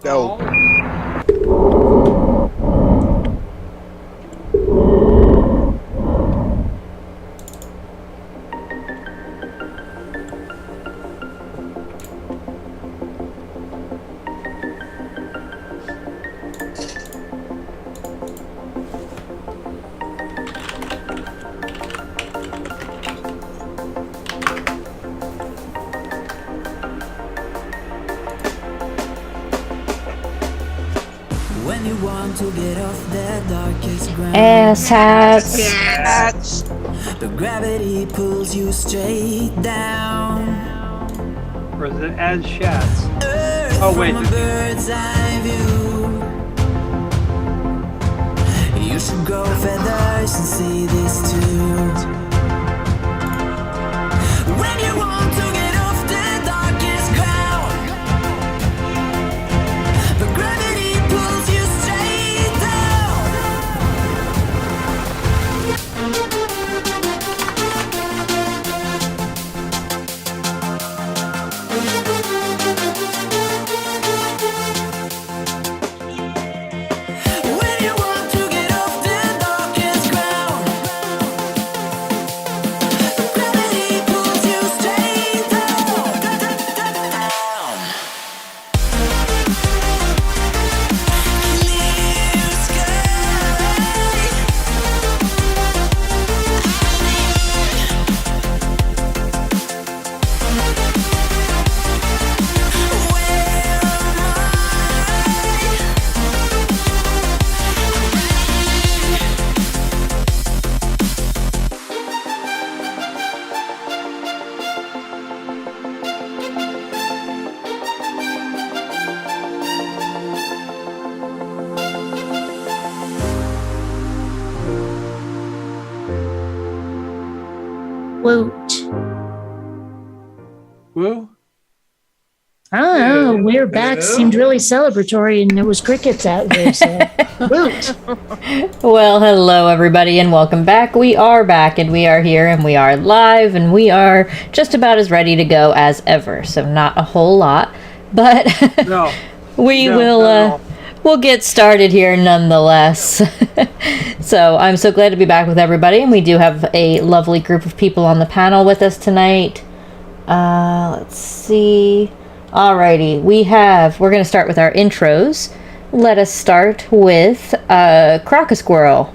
Go. When you want to get off that darkest ground, Ass hats. the gravity pulls you straight down. Or is it as shats? Earth Oh, wait, from a bird's eye view. You should grow feathers and see this too. When you want to get off the darkest ground, the gravity pulls you straight down. When you want to get off the darkest ground, the gravity pulls you straight down. Clear Woot. Woo? I don't know. We're back. Seemed really celebratory, and there was crickets out there. So, woot. Well, hello everybody and welcome back. We are back and we are here and we are live and we are just about as ready to go as ever. So not a whole lot, but No. we No, will not at all. we'll get started here nonetheless. So I'm so glad to be back with everybody, and we do have a lovely group of people on the panel with us tonight. Let's see. Alrighty, we're going to start with our intros. Let us start with Croc Squirrel.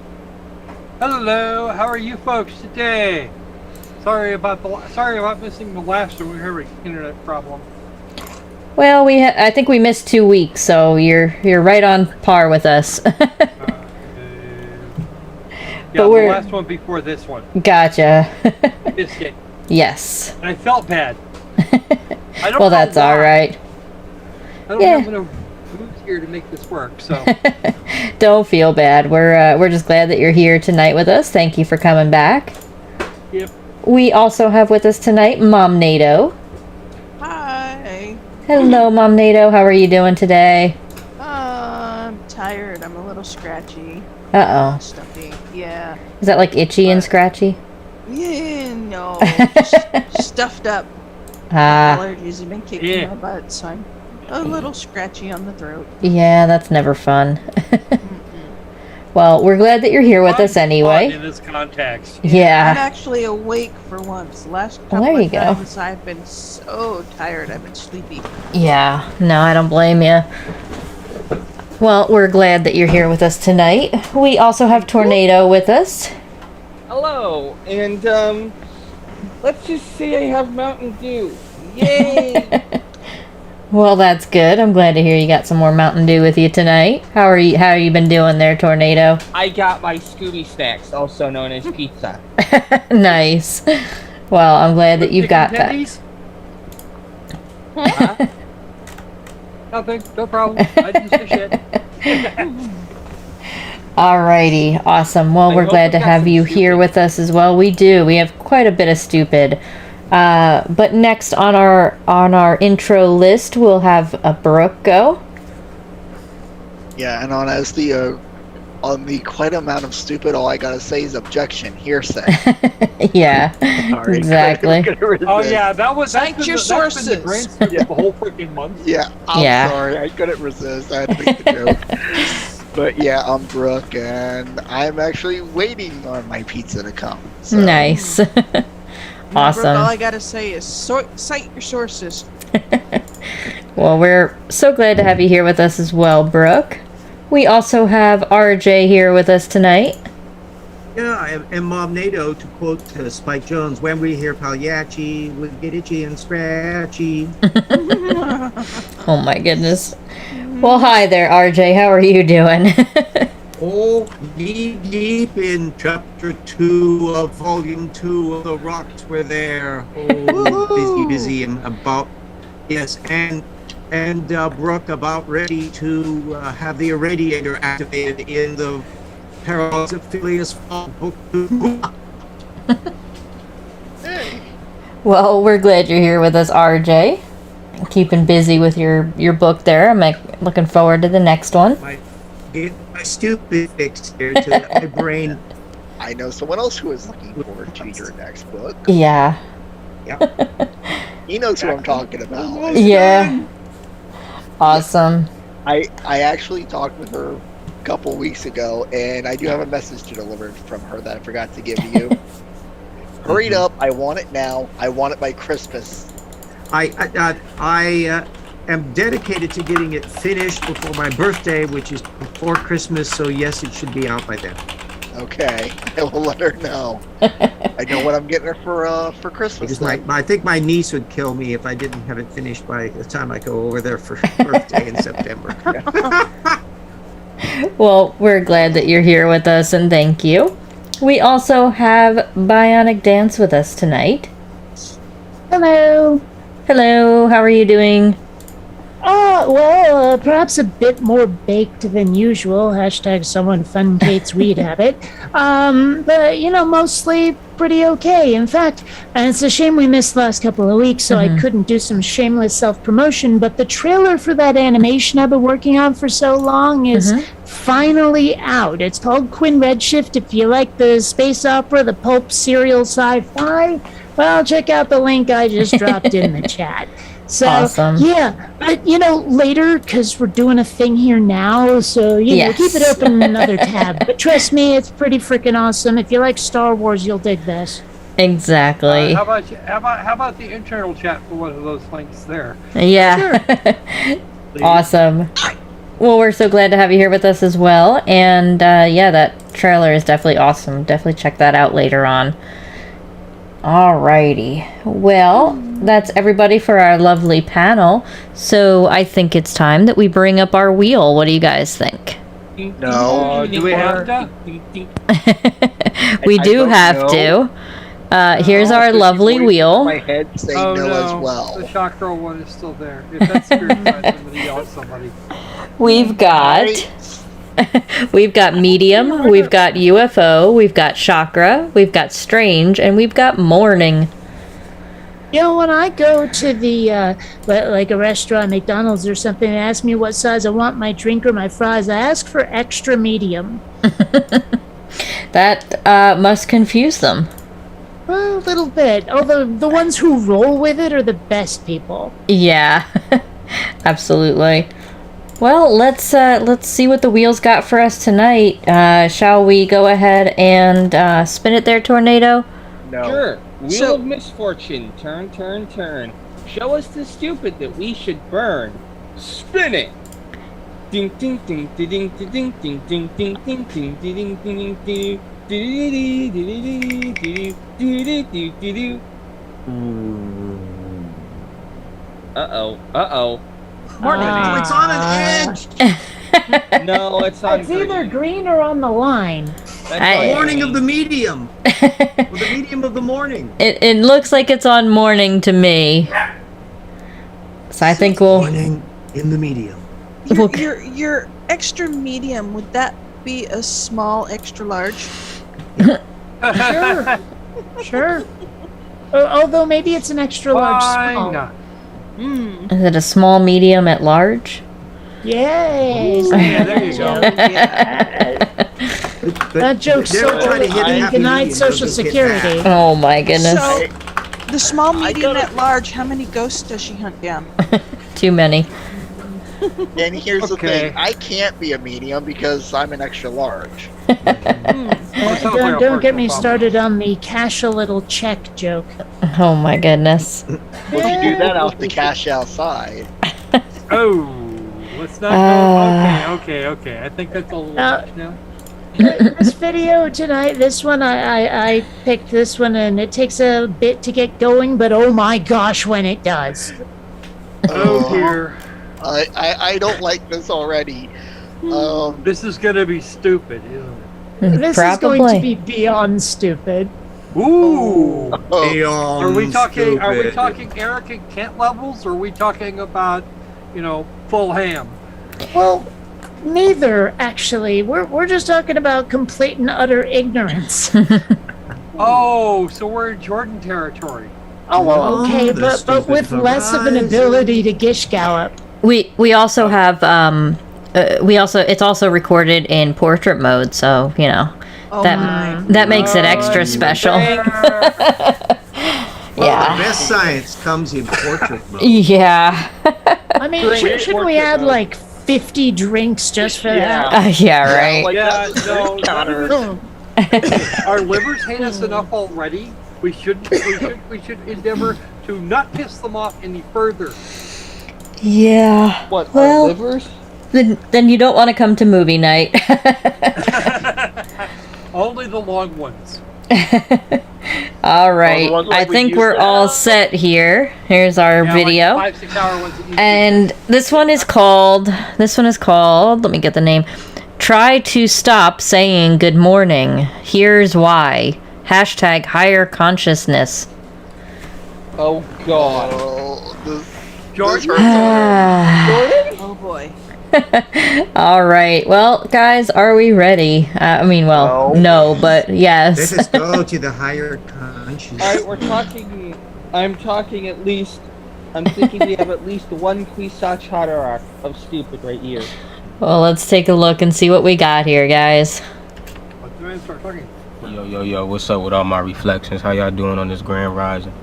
Hello, how are you folks today? Sorry about missing the last one. We had an internet problem. Well, I think we missed 2 weeks, so you're right on par with us. Yeah, the last one before this one. Gotcha. Missed it. Yes. And I felt bad. I don't Well, know that's why. all right. I don't have enough booze here to make this work, so. Don't feel bad. We're just glad that you're here tonight with us. Thank you for coming back. Yep. We also have with us tonight Mom Nato. Hi. Hello, Mom Nato. How are you doing today? I'm tired. I'm a little scratchy. Uh-oh. Stuffy. Yeah. Is that like itchy and scratchy? Yeah, no. Just stuffed up. Allergies have been kicking my butt, so I'm a little scratchy on the throat. Yeah, that's never fun. Well, we're glad that you're here with us anyway. In this context. Yeah. I'm actually awake for once. The last couple there you of go. times I've been so tired. I've been sleepy. Yeah, no, I don't blame you. Well, we're glad that you're here with us tonight. We also have Tornado with us. Hello, and let's just say I have Mountain Dew. Yay! Well, that's good. I'm glad to hear you got some more Mountain Dew with you tonight. How you been doing there, Tornado? I got my Scooby Snacks, also known as pizza. Nice. Well, I'm glad that you've got that. Huh? Nothing, no problem. I didn't say shit. Alrighty, awesome. Well, we're glad to have you here with us as well. We do. We have quite a bit of stupid. But next on our intro list, we'll have Brooke go. Yeah, and on as the On the quite amount of stupid, all I gotta say is objection, hearsay. Yeah, Sorry, exactly. Oh yeah, that's Cite been your the, that's been the sources. brainstorm Yeah. the whole freaking month. Yeah, I'm Yeah. sorry, I couldn't resist. I had to make the joke. But yeah, I'm Brooke, and I'm actually waiting on my pizza to come. So. Nice. Remember, Awesome. all I gotta say is cite your sources. Well, we're so glad to have you here with us as well, Brooke. We also have RJ here with us tonight. Yeah, and Mom NATO, to quote Spike Jones, when we hear Pagliacci, we get itchy and scratchy. Oh my goodness. Well, hi there, RJ. How are you doing? Oh, knee deep in chapter 2 of volume 2 of The Rocks Were There. Oh, busy and about, yes, and Brooke about ready to have the irradiator activated in the Parallels of Phileas Fogg book 2. Well, we're glad you're here with us, RJ. Keeping busy with your book there. I'm looking forward to the next one. Get my stupid fix here to let my brain. I know someone else who is looking forward to your next book. Yeah. He knows who I'm talking about. Yeah. Awesome. I actually talked with her a couple weeks ago, and I do have a message to deliver from her that I forgot to give to you. Hurried up! I want it now. I want it by Christmas. I am dedicated to getting it finished before my birthday, which is before Christmas. So yes, it should be out by then. Okay, I will let her know. I know what I'm getting her for Christmas. Because I think my niece would kill me if I didn't have it finished by the time I go over there for birthday in September. Well, we're glad that you're here with us, and thank you. We also have Bionic Dance with us tonight. Hello. Hello, how are you doing? Perhaps a bit more baked than usual. Hashtag someone fun Kate's weed habit. But, mostly pretty okay. In fact, and it's a shame we missed the last couple of weeks, so I couldn't do some shameless self-promotion, but the trailer for that animation I've been working on for so long is finally out. It's called Quinn Redshift. If you like the space opera, the pulp serial sci-fi, well, check out the link I just dropped in the chat. So, Awesome. Yeah, but, later, because we're doing a thing here now, so, Yes. keep it open in another tab. But trust me, it's pretty freaking awesome. If you like Star Wars, you'll dig this. Exactly. How about the internal chat for one of those links there? Yeah. Awesome. Well, we're so glad to have you here with us as well. And yeah, that trailer is definitely awesome. Definitely check that out later on. Alrighty. Well, that's everybody for our lovely panel. So I think it's time that we bring up our wheel. What do you guys think? No. Do we have to? We do don't have know. to. Here's our lovely wheel. My head say Oh no, no, as well. the chakra one is still there. If that's spirit side, somebody yell at somebody. We've got we've got medium, we've got UFO, we've got chakra, we've got strange, and we've got morning. When I go to the, like a restaurant, McDonald's or something, and ask me what size I want my drink or my fries, I ask for extra medium. That must confuse them. Well, a little bit. Although the ones who roll with it are the best people. Yeah, absolutely. Well, let's see what the wheel's got for us tonight. Shall we go ahead and spin it there, Tornado? No. Sure. Wheel of misfortune. Turn, turn, turn. Show us the stupid that we should burn. Spin it. Ding ding ding ding ding ding ding ding ding ding ding ding ding ding ding. Uh-oh. Martin, it's on an edge. No, it's on It's either green or on the line. The morning of the medium. Or the medium of the morning. It looks like it's on morning to me. So I think we'll... Morning in the medium. Your extra medium, would that be a small extra large? Sure. Although maybe it's an extra large small. Fine. Is it a small, medium, at large? Yay. Yeah, there you go. Yeah. That joke's so They're trying old to hit it happy denied medium, Social doesn't get Security. that. Oh my goodness. So, the small, medium, gotta- at large, how many ghosts does she hunt down? Too many. And here's Okay. the thing: I can't be a medium because I'm an extra large. Don't get me started on the cash a little check joke. Oh my goodness. Well, if you do that, I'll have to cash outside. Oh, let's not go. Okay. I think that's a little much now. This video tonight, this one, I picked this one, and it takes a bit to get going, but oh my gosh, when it does. Oh dear. I don't like this already. This is gonna be stupid, isn't This is going to be beyond stupid. it? Ooh. Oh, Are we talking? Are we Stupid. talking Eric and Kent levels? Or are we talking about, full ham? Well, neither, actually. We're just talking about complete and utter ignorance. Oh, so we're in Jordan territory. Oh, well, okay, the but stupid with less of an horizon. ability to gish gallop. We also have it's also recorded in portrait mode, so Oh that my. that makes it extra special. Well, Yeah. the best science comes in portrait mode. Yeah. I mean, shouldn't we add like 50 drinks just for that? Yeah, right. like Yeah, that's no, counter. Our livers hate us enough already. We should endeavor to not piss them off any further. Yeah. What, Well- our livers? Then you don't want to come to movie night. Only the long ones. All right. ones I like we think used we're to all have. set here. Here's our Yeah, video. Like 5-6 hour ones that you And this one is called, let me get the name. Try to stop saying good morning. Here's why. Hashtag higher consciousness. Oh god. Oh, this Jordan? hurts. Oh boy. All right. Well, guys, are we ready? No, but Let yes. us go to the higher consciousness. Alright, I'm thinking we have at least one Kwisatz Haderach of stupid right here. Well, let's take a look and see what we got here, guys. Let the man start talking. Yo, what's up with all my reflections? How y'all doing on this grand rising?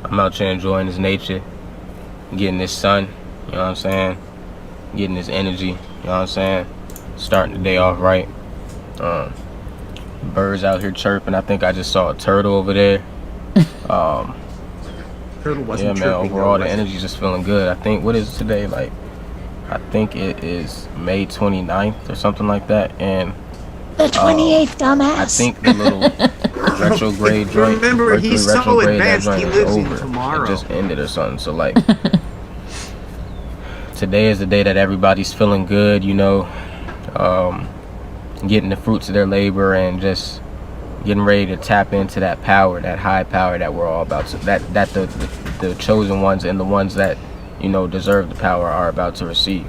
I'm out here enjoying this nature, getting this sun, you know what I'm saying? Getting this energy, you know what I'm saying? Starting the day off right. Birds out here chirping. I think I just saw a turtle over there. Turtle Yeah, wasn't man, chirping, overall though, the was it? energy's just feeling good. I think, what is it today? Like, I think it is May 29th or something like that. And The 28th, I dumbass. think the little retrograde joint, Remember, Mercury he's so retrograde, that advanced, he joint lives is in over. tomorrow. It just ended or something. So like, today is the day that everybody's feeling good, getting the fruits of their labor and just getting ready to tap into that power, that high power that we're all about. So that the chosen ones and the ones that deserve the power are about to receive.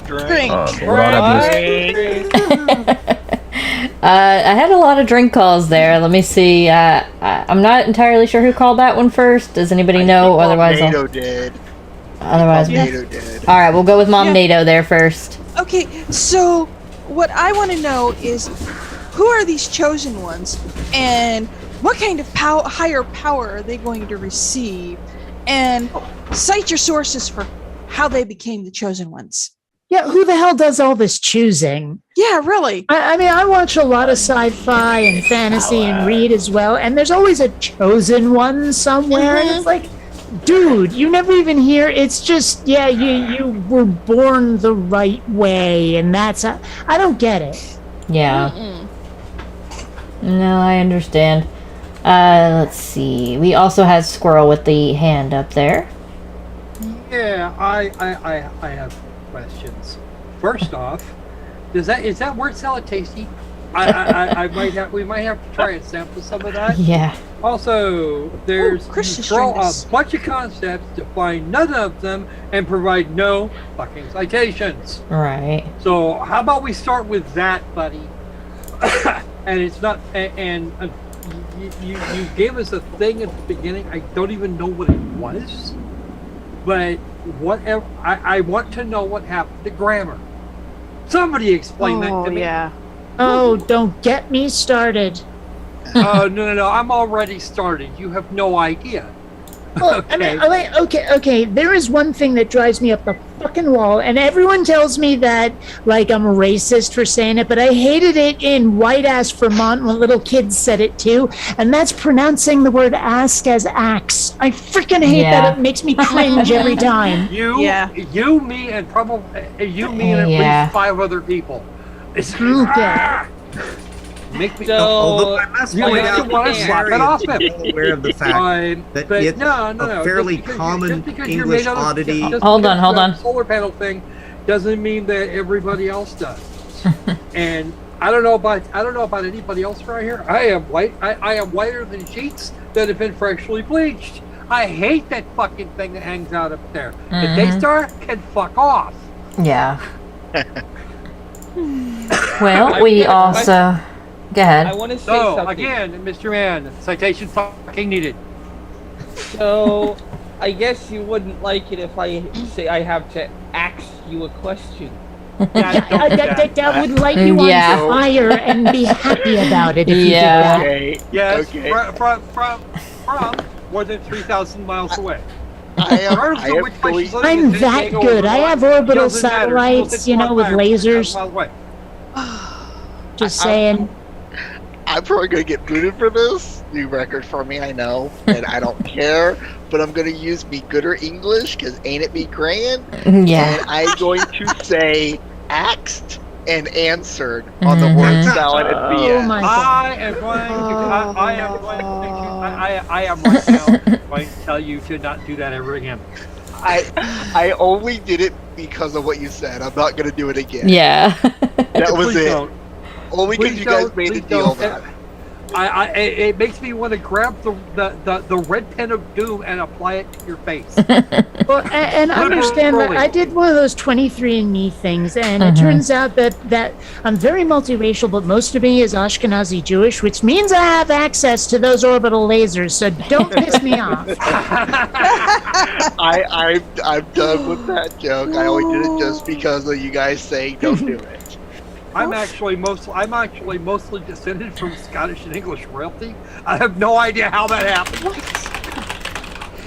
Drink. But with all that being I had a lot of drink calls there. Let me see. I'm not entirely sure who called that one first. Does anybody know? Otherwise, NATO did. otherwise. NATO did. All right, we'll go with Mom Yeah. NATO there first. Okay, so what I want to know is who are these chosen ones, and what kind of higher power are they going to receive? And cite your sources for how they became the chosen ones. Yeah, who the hell does all this choosing? Yeah, really. I mean, I watch a lot of sci-fi and fantasy and read as well, and there's always a chosen one somewhere, and it's like, dude, you never even hear. It's just, yeah, you were born the right way, and that's I don't get it. Yeah. No, I understand. Let's see. We also had Squirrel with the hand up there. Yeah, I have questions. First off, is that word salad tasty? We might have to try and sample some of that. Yeah. Also, there's Chris you is throw joined a us. bunch of concepts, define none of them, and provide no fucking citations. Right. So how about we start with that, buddy? And it's not. And you gave us a thing at the beginning. I don't even know what it was, but whatever. I want to know what happened to grammar. Somebody explain that to me. Yeah. Oh, don't get me started. Oh, no. I'm already started. You have no idea. Well, I mean, okay. There is one thing that drives me up the fucking wall, and everyone tells me that, like, I'm a racist for saying it, but I hated it in white-ass Vermont when little kids said it too, and that's pronouncing the word ask as axe. I freaking hate that. It makes me cringe every time. You, me, and probably you, me, and at least 5 other people. It's Okay. Make me Although I must you point make out me want to that slap Gary it off is him. well aware of the fact that But it's no. a fairly common English oddity. Hold on. The solar panel thing doesn't mean that everybody else does. And I don't know about anybody else right here. I am white. I am whiter than sheets that have been freshly bleached. I hate that fucking thing that hangs out up there. The Daystar can fuck off. Yeah. Well, we also... Go ahead. I want to say So, something. again, Mr. Man, citation fucking needed. So, I guess you wouldn't like it if I say I have to ask you a question. That would light you on fire and be happy about it if you did that. Okay. Yes, Okay. from more than 3,000 miles away. I'm that good. I have orbital satellites, with lasers. Just saying. I'm probably going to get booted for this. New record for me, I know. And I don't care. But I'm going to use me gooder English because ain't it be grand? Yeah. And I'm going to say axed and answered on the word salad at the end. Oh my God. I am right now going to tell you to not do that ever again. I only did it because of what you said. I'm not going to do it again. Yeah. That was Please it. don't. Only because you guys made a deal about it. It makes me want to grab the red pen of doom and apply it to your face. Well, and understand that I did one of those 23andMe things, and it turns out that I'm very multiracial, but most of me is Ashkenazi Jewish, which means I have access to those orbital lasers, so don't piss me off. I'm done with that joke. I only did it just because of you guys saying don't do it. I'm actually mostly descended from Scottish and English royalty. I have no idea how that happened.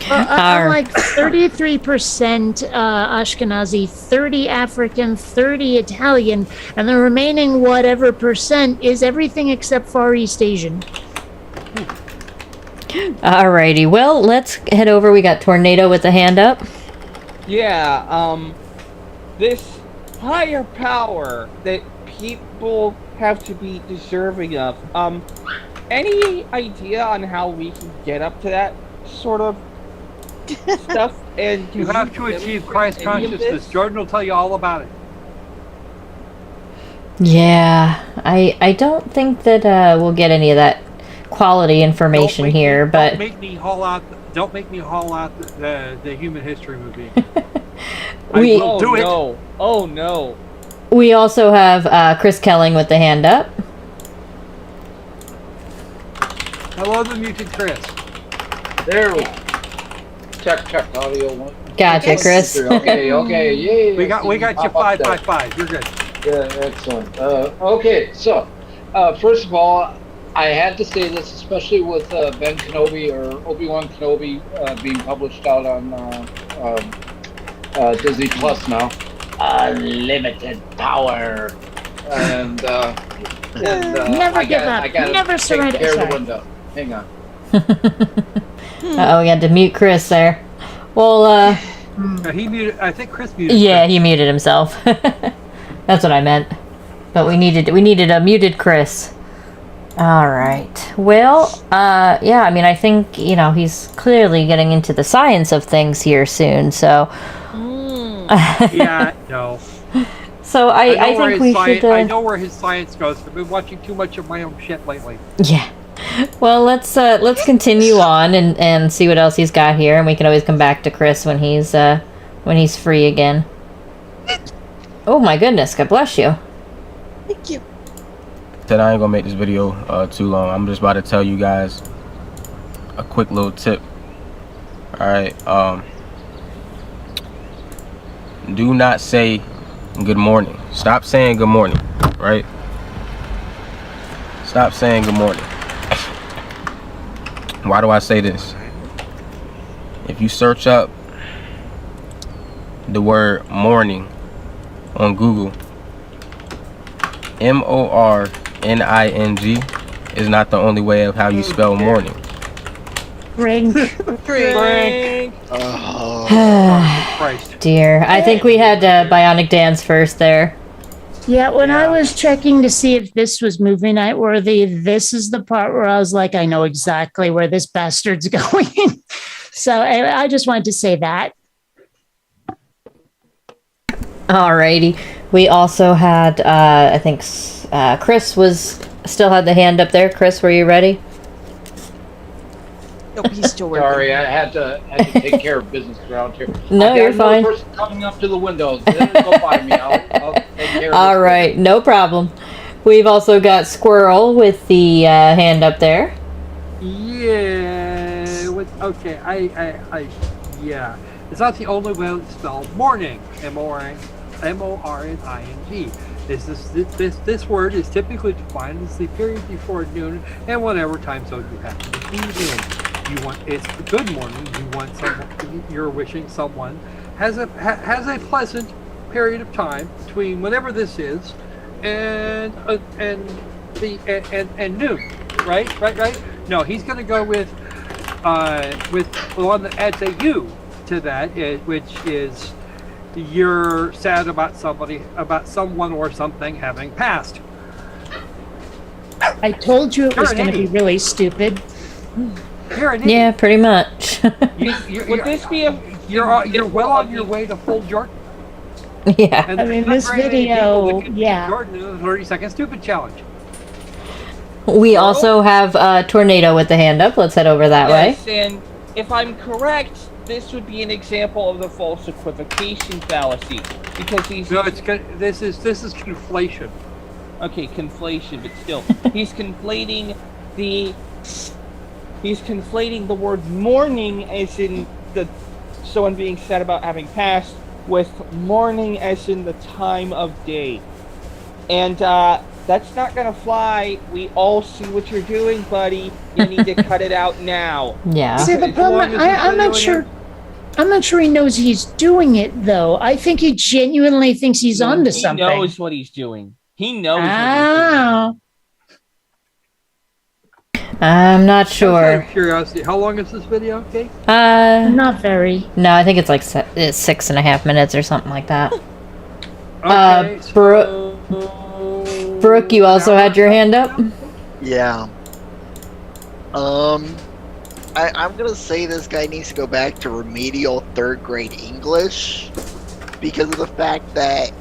I'm like 33% Ashkenazi, 30 African, 30 Italian, and the remaining whatever percent is everything except Far East Asian. Alrighty, well, let's head over. We got Tornado with the hand up. Yeah, this higher power that people have to be deserving of, any idea on how we can get up to that sort of stuff? And You have to achieve Christ consciousness. Jordan will tell you all about it. Yeah, I don't think that we'll get any of that quality information here, but Don't make me haul out the human history movie. we do it. No. Oh no. We also have Chris Kelling with the hand up. Hello, the mutant Chris. There we go. Check, audio one. Gotcha, Chris. Okay, yay. We got you 555. You're good. Yeah, excellent. Okay, so first of all, I had to say this, especially with Ben Kenobi or Obi-Wan Kenobi being published out on Disney Plus now. Unlimited power, and Never give up. Never surrender. The window. Hang on. We had to mute Chris there. Well, He muted. I think Chris muted. yeah, Chris. he muted himself. That's what I meant. But we needed a muted Chris. All right. Well, yeah. I mean, I think he's clearly getting into the science of things here soon. So. Yeah, no. So I think we should. I know where his science goes. I've been watching too much of my own shit lately. Yeah. Well, let's continue on and see what else he's got here, and we can always come back to Chris when he's free again. Oh my goodness! God bless you. Thank you. Said I ain't gonna make this video too long. I'm just about to tell you guys a quick little tip. All right. Do not say good morning. Stop saying good morning, right? stop saying good morning. Why do I say this? If you search up the word morning on Google, MORNING is not the only way of how you spell morning. Drink. Oh, Christ. Dear, I think we had Bionic Dance first there. Yeah, when I Yeah. was checking to see if this was movie night worthy, this is the part where I was like, I know exactly where this bastard's going. So I just wanted to say that. Alrighty. We also had, I think, Chris still had the hand up there. Chris, were you ready? Nope, he's still working. Sorry, I had to take care of business around here. No, I got you're another fine. person coming up to the window. Go by me. I'll take care of All this. right, no problem. We've also got Squirrel with the hand up there. Yeah. Okay. Yeah. It's not the only way to spell morning. MORNING. This word is typically defined as the period before noon and whatever time zone you happen to be in. It's good morning. You're wishing someone has a pleasant period of time between whatever this is and noon. Right. No, he's going to go with one that adds a U to that, which is you're sad about someone or something having passed. I told you it was going to be really stupid. You're an Yeah, pretty much. Would this be a... You're well on your way to full Jordan. Yeah. And I mean, there's this not very many video, people that can beat yeah. Jordan in a 30-second stupid challenge. We also have Tornado with the hand up. Let's head over that way. Yes, and if I'm correct, this would be an example of the false equivocation fallacy, because he's... No, this is conflation. Okay, conflation, but still, he's conflating the word morning as in someone being sad about having passed with morning as in the time of day. And that's not gonna fly. We all see what you're doing, buddy. You need to cut it out now. Yeah. See, the problem, I'm not sure. I'm not sure he knows he's doing it, though. I think he genuinely thinks he's onto something. He knows what he's doing. He knows what he's Oh. I'm not Out sure. of curiosity, how long is this video, Kate? Not very. No, I think it's like 6.5 minutes or something like that. Okay, Brooke, you also had your hand up? yeah. I'm gonna say this guy needs to go back to remedial 3rd grade English because of the fact that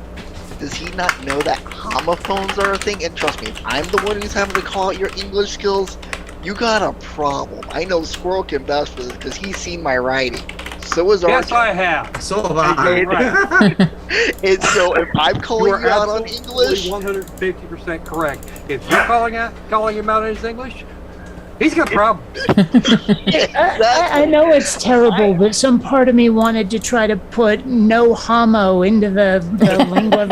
does he not know that homophones are a thing? And trust me, if I'm the one who's having to call out your English skills, you got a problem. I know Squirrel can vouch for this because he's seen my writing. So is Yes, Arkin. I have. So have I. Right. And so if I'm You calling are you out on absolutely English, 150% correct. If you're calling him out on his English, he's got problems. I know it's terrible, but some part of me wanted to try to put no homo into the lingua.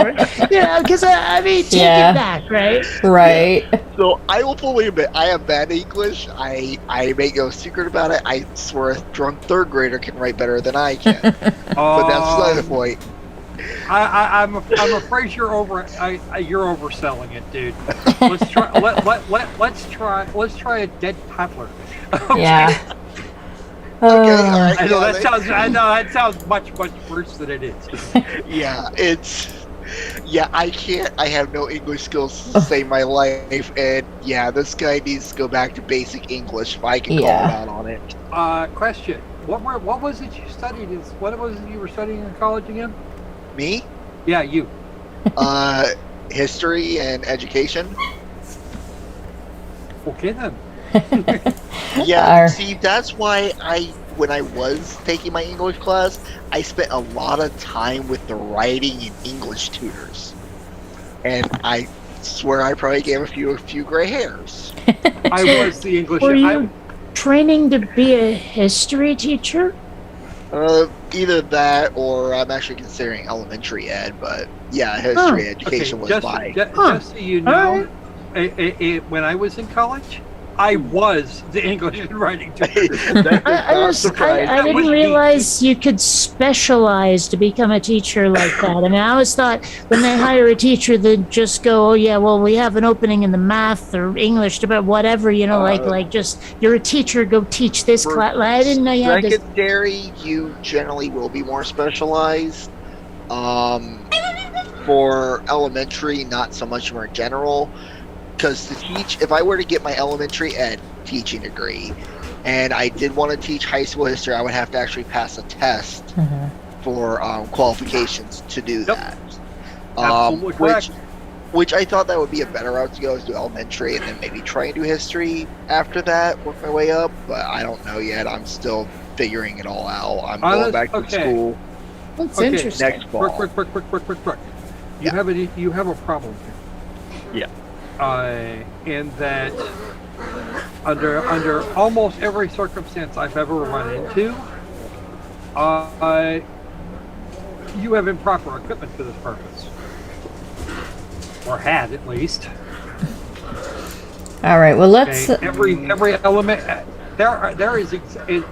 Because I mean, take it back, right? Right. so I will fully admit I am bad at English. I make no secret about it. I swear a drunk 3rd grader can write better than I can. But that's beside the point. I'm afraid you're overselling it, dude. Let's try a dead toddler. Yeah. Okay, all right. I know yeah, that sounds much worse than it is. Yeah, I can't. I have no English skills to save my life, and yeah, this guy needs to go back to basic English if I can call him out on it. Question: What was it you studied? What was it you were studying in college again? Me? Yeah, you. History and education. Okay then. Yeah, see, that's why when I was taking my English class, I spent a lot of time with the writing and English tutors. And I swear I probably gave a few gray hairs. I was the English. Were you training to be a history teacher? Either that or I'm actually considering elementary ed, but yeah, history education was just, my... Just so you know, when I was in college, I was the English and writing teacher. I didn't realize you could specialize to become a teacher like that. I mean, I always thought when they hire a teacher, they'd just go, "Oh yeah, well we have an opening in the math or English, but whatever, like just you're a teacher, go teach this class." I didn't know you had this. Secondary, you generally will be more specialized. For elementary, not so much more general. Because to teach, if I were to get my elementary ed teaching degree, and I did want to teach high school history, I would have to actually pass a test for qualifications to do that. Absolutely correct. Which I thought that would be a better route to go, is do elementary and then maybe try and do history after that, work my way up. But I don't know yet. I'm still figuring it all out. I'm going back to school. That's interesting. Next fall. Quick. You have a problem here. Yeah. In that under almost every circumstance I've ever run into, you have improper equipment for this purpose, or had at least. All right. Well, let's. Every element. There is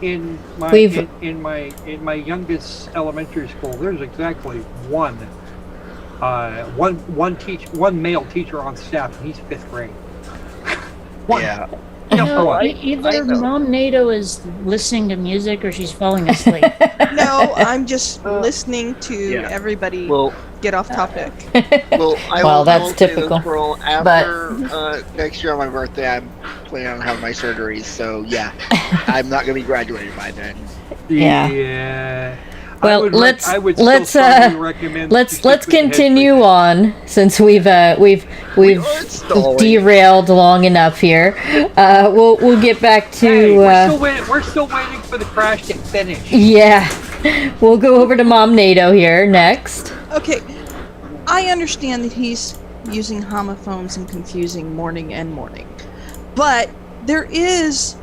in my youngest elementary school. There's exactly one male teacher on staff, and he's 5th grade. One. Yeah. Either Mom NATO is listening to music or she's falling asleep. No, I'm just listening to everybody get off topic. Well, that's typical. Girl, after next year on my birthday, I'm planning on having my surgeries. So yeah, I'm not going to be graduating by then. Yeah. Well, let's continue on, since we've derailed long enough here. We'll get back to. Hey, we're still waiting for the crash to finish. Yeah, we'll go over to Mom NATO here next. Okay, I understand that he's using homophones and confusing morning and morning, but there is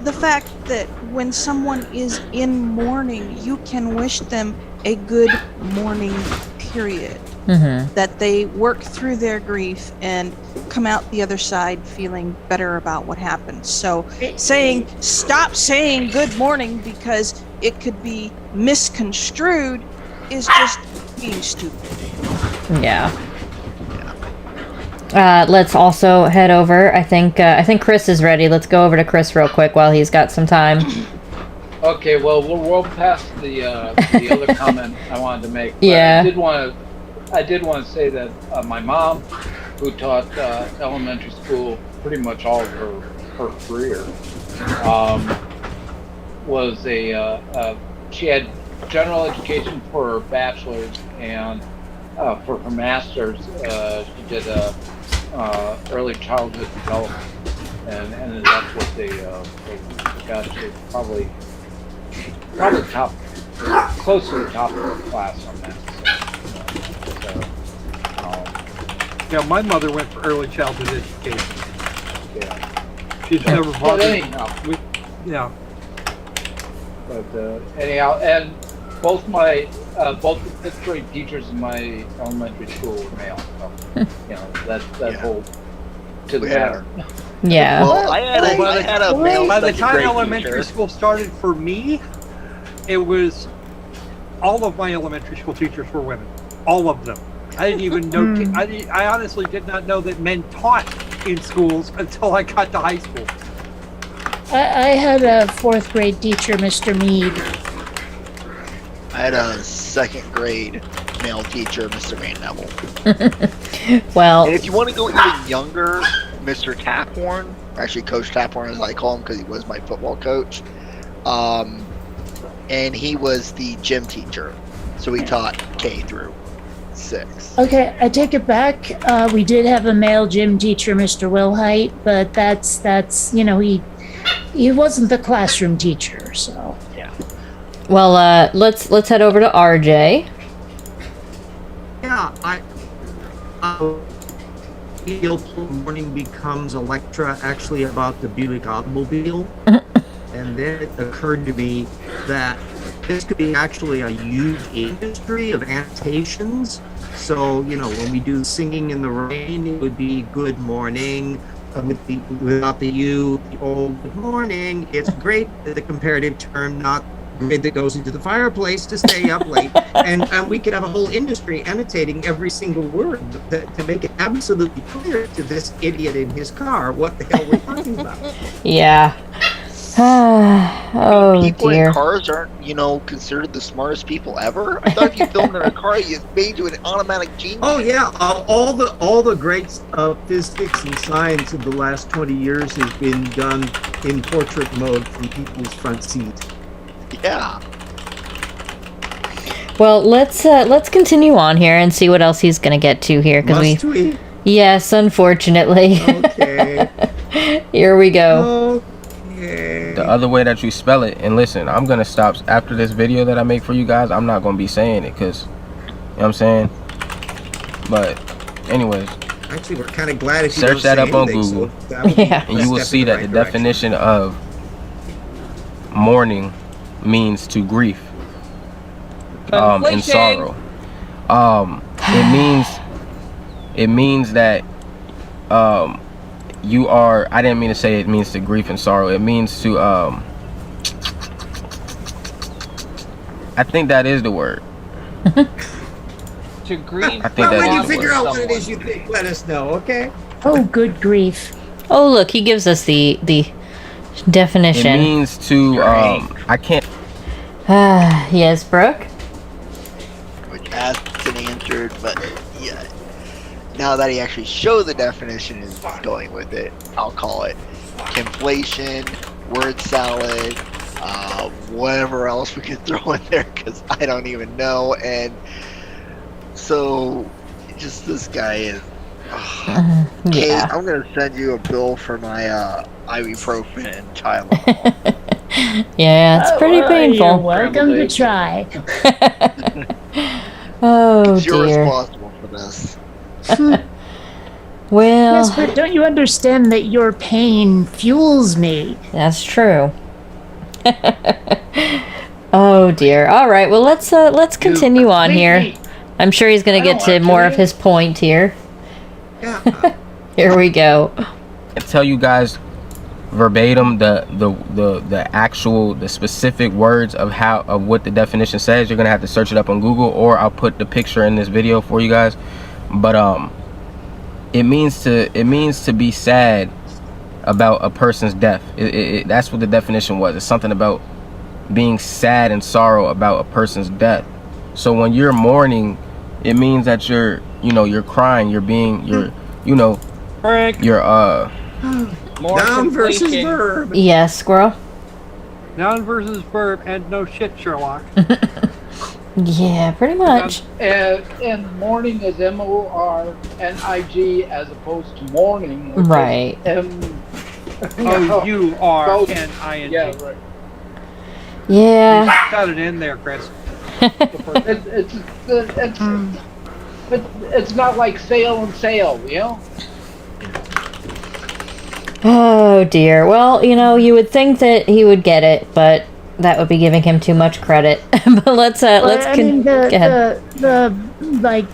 the fact that when someone is in mourning, you can wish them a good morning, period. That they work through their grief and come out the other side feeling better about what happened. So stop saying good morning because it could be misconstrued is just being stupid. Yeah. Let's also head over. I think Chris is ready. Let's go over to Chris real quick while he's got some time. Okay, well, we'll roll past the other comment I wanted to make. But Yeah. I did want to say that my mom, who taught elementary school pretty much all of her career, was she had general education for her bachelor's, and for her master's, she did early childhood development, and that's what they got. She probably top, close to the top of the class on that. Yeah, my mother went for early childhood education. Yeah. She's never bothered. Anyhow. But anyhow, and both the 5th grade teachers in my elementary school were male. So, that holds to the matter. Yeah. Well, I had a male. By the second time grade elementary teacher. school started for me, it was all of my elementary school teachers were women. All of them. I didn't even know. I honestly did not know that men taught in schools until I got to high school. I had a 4th grade teacher, Mr. Mead. I had a 2nd grade male teacher, Mr. Van Neville. Well, And if you want to go even younger, Mr. Taphorn, actually Coach Taphorn as I call him because he was my football coach, and he was the gym teacher, so he taught K through 6. Okay, I take it back. We did have a male gym teacher, Mr. Wilhite, but that's he wasn't the classroom teacher, so. well, let's head over to RJ. Yeah, Till Morning becomes Electra actually about the Buick automobile. And then it occurred to me that this could be actually a huge industry of annotations. So, when we do singing in the rain, it would be good morning. Without the you, the old good morning. It's great, the comparative term, not grid that goes into the fireplace to stay up late. And we could have a whole industry annotating every single word to make it absolutely clear to this idiot in his car what the hell we're talking about. Yeah. Oh People dear. in cars aren't, considered the smartest people ever. I thought if you filmed in a car, you made you an automatic genius. Oh yeah, all the great physics and science of the last 20 years has been done in portrait mode from people's front seat. Yeah. Well, let's continue on here and see what else he's gonna get to here, Must we? Yes, unfortunately. Okay. Here we go. Okay. The other way that you spell it, and listen, I'm gonna stop after this video that I make for you guys. I'm not gonna be saying it because, you know what I'm saying. But, anyways, Actually, we're kind of glad if you search don't that say up on anything, Google, so that would be Yeah. and you will step see in the that right the direction. definition of mourning means to grief, in Conflation. sorrow. It means that you are. I didn't mean to say it means to grief and sorrow. It means to I think that is the word. To grieve. I think Well, that when is you the figure word. out what it is you think, let us know, okay? Oh, good grief. Oh, look, he gives us the It definition. means to I can't. Yes, Brooke. Which asked and answered, but yeah. Now that he actually showed the definition and is going with it, I'll call it conflation, word salad, whatever else we could throw in there because I don't even know. And so, just this guy is. Kate, Yeah. I'm gonna send you a bill for my ibuprofen and Tylenol. Yeah, it's pretty You're painful. welcome to try. Oh You're dear. responsible for this. Well, Yes, but don't you understand that your pain fuels me? that's true. Oh dear. All right. Well, let's continue on here. I'm sure he's gonna get to more of his point here. Yeah. Here we go. Tell you guys verbatim the actual specific words of what the definition says. You're gonna have to search it up on Google, or I'll put the picture in this video for you guys. But it means to be sad about a person's death. That's what the definition was. It's something about being sad and sorrow about a person's death. So when you're mourning, it means that you're crying, Frank, More Noun versus conflation. verb. Yes, squirrel. noun versus verb, and no shit, Sherlock. Yeah, pretty much. And mourning is MORNIG as opposed to mourning, which Right. is Oh, you are Both. N-I-N-G. Yeah, right. Yeah. Got it in there, Chris. It's not like sail and sail, you know? Oh dear. Well, you would think that he would get it, but that would be giving him too much credit. But let's I mean, go ahead. the like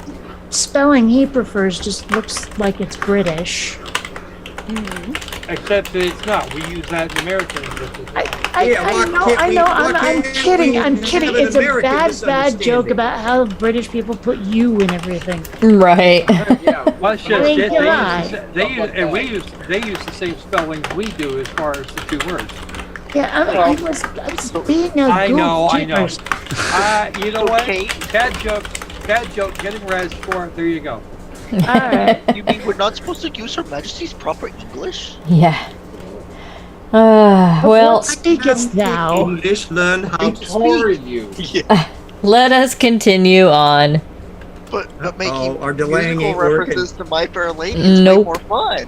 spelling he prefers just looks like it's British. Except that it's not. We use that in American English as well. I know. I'm kidding. I'm kidding. It's a bad joke about how British people put you in everything. Right. Yeah. Well, it's I just mean, it. come on. They use the same spellings we do as far as the two words. Yeah, I was being a I goof, know. jeepers. You know what? Okay. Bad joke. Getting res for. There you go. All right. You mean we're not supposed to use Her Majesty's proper English? Yeah. Well, What speakest thou? English, learn how I'm to speak. touring you. Yeah. let us continue on. But making Uh-oh, our delaying musical ain't working. references to My Fair Lady is Nope. way more fun.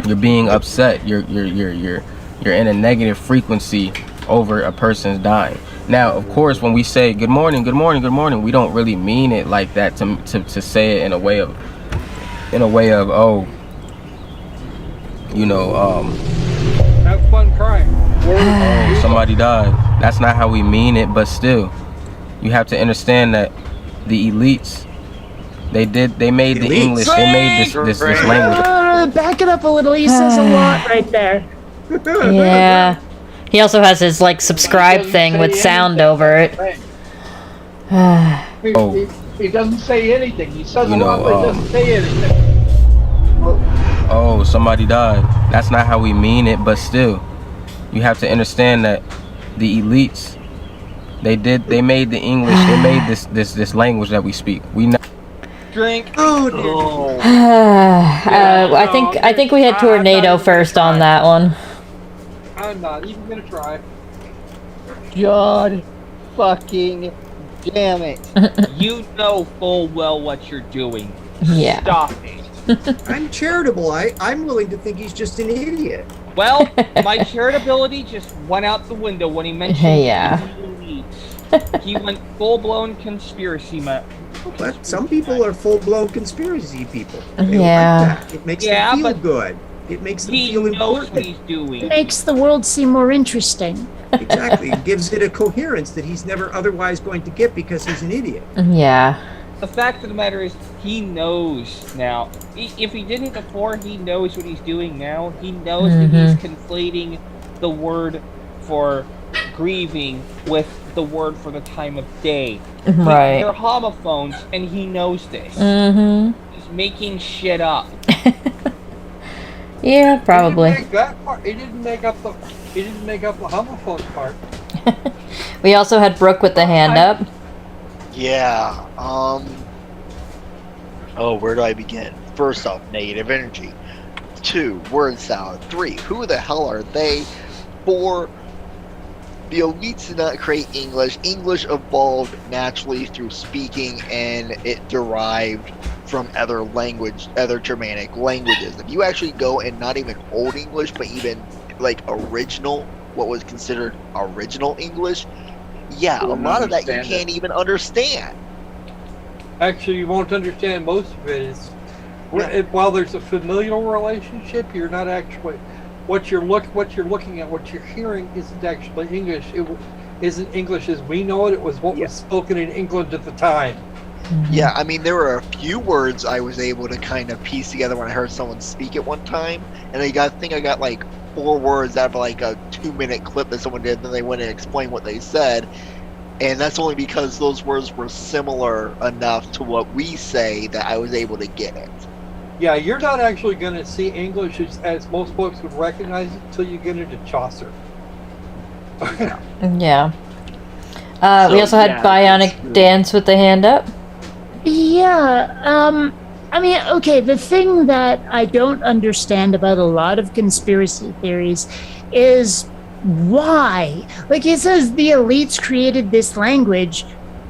You're being upset. You're in a negative frequency over a person's dying. Now, of course, when we say good morning, we don't really mean it like that to say it in a way of Have fun crying. Oh, somebody died. That's not how we mean it, but still, you have to understand that the elites, they made the Elites. English, they made this language. Back it up a little. He says a lot right there. Yeah. He also has his like subscribe thing with sound over it. He doesn't say anything. He says You a lot, know, but he doesn't say anything. Oh, somebody died. That's not how we mean it, but still, you have to understand that the elites, they made the English, they made this language that we speak. We know. Drink. Oh, dear. I think we had Tornado first on that one. I'm not even gonna try. God fucking damn it. You know full well what you're doing. Yeah. Stop it. I'm charitable. I'm willing to think he's just an idiot. Well, my charitability just went out the window when he mentioned Yeah. elites. He went full-blown conspiracy mode. But some people are full-blown conspiracy people. They Yeah. like that. It makes Yeah, them feel but good. It makes them He feel knows what important. he's doing. Makes the world seem more interesting. Exactly. It gives it a coherence that he's never otherwise going to get because he's an idiot. Yeah. The fact of the matter is, he knows now. If he didn't before, he knows what he's doing now. He knows that he's conflating the word for grieving with the word for the time of day. Right. They're homophones, and he knows this. He's making shit up. Yeah, probably. He didn't make that part. He didn't make up the homophone part. We also had Brooke with the hand up. Yeah. Oh, where do I begin? First off, negative energy. 2, word salad. 3, who the hell are they? 4, the elites did not create English. English evolved naturally through speaking, and it derived from other Germanic languages. If you actually go and not even Old English, but even like original, what was considered original English, yeah, a lot of that you can't even understand. Actually, you won't understand most of it. While there's a familial relationship, you're not actually what you're looking at, what you're hearing isn't actually English. It isn't English as we know it. It was what was spoken in England at the time. Yeah, I mean, there were a few words I was able to kind of piece together when I heard someone speak at one time, and I think I got like 4 words out of like a 2-minute clip that someone did, and then they went and explained what they said, and that's only because those words were similar enough to what we say that I was able to get it. Yeah, you're not actually going to see English as most folks would recognize it until you get into Chaucer. Yeah. We also had Bionic Dance with the hand up. Yeah, I mean, okay, the thing that I don't understand about a lot of conspiracy theories is why? Like, it says the elites created this language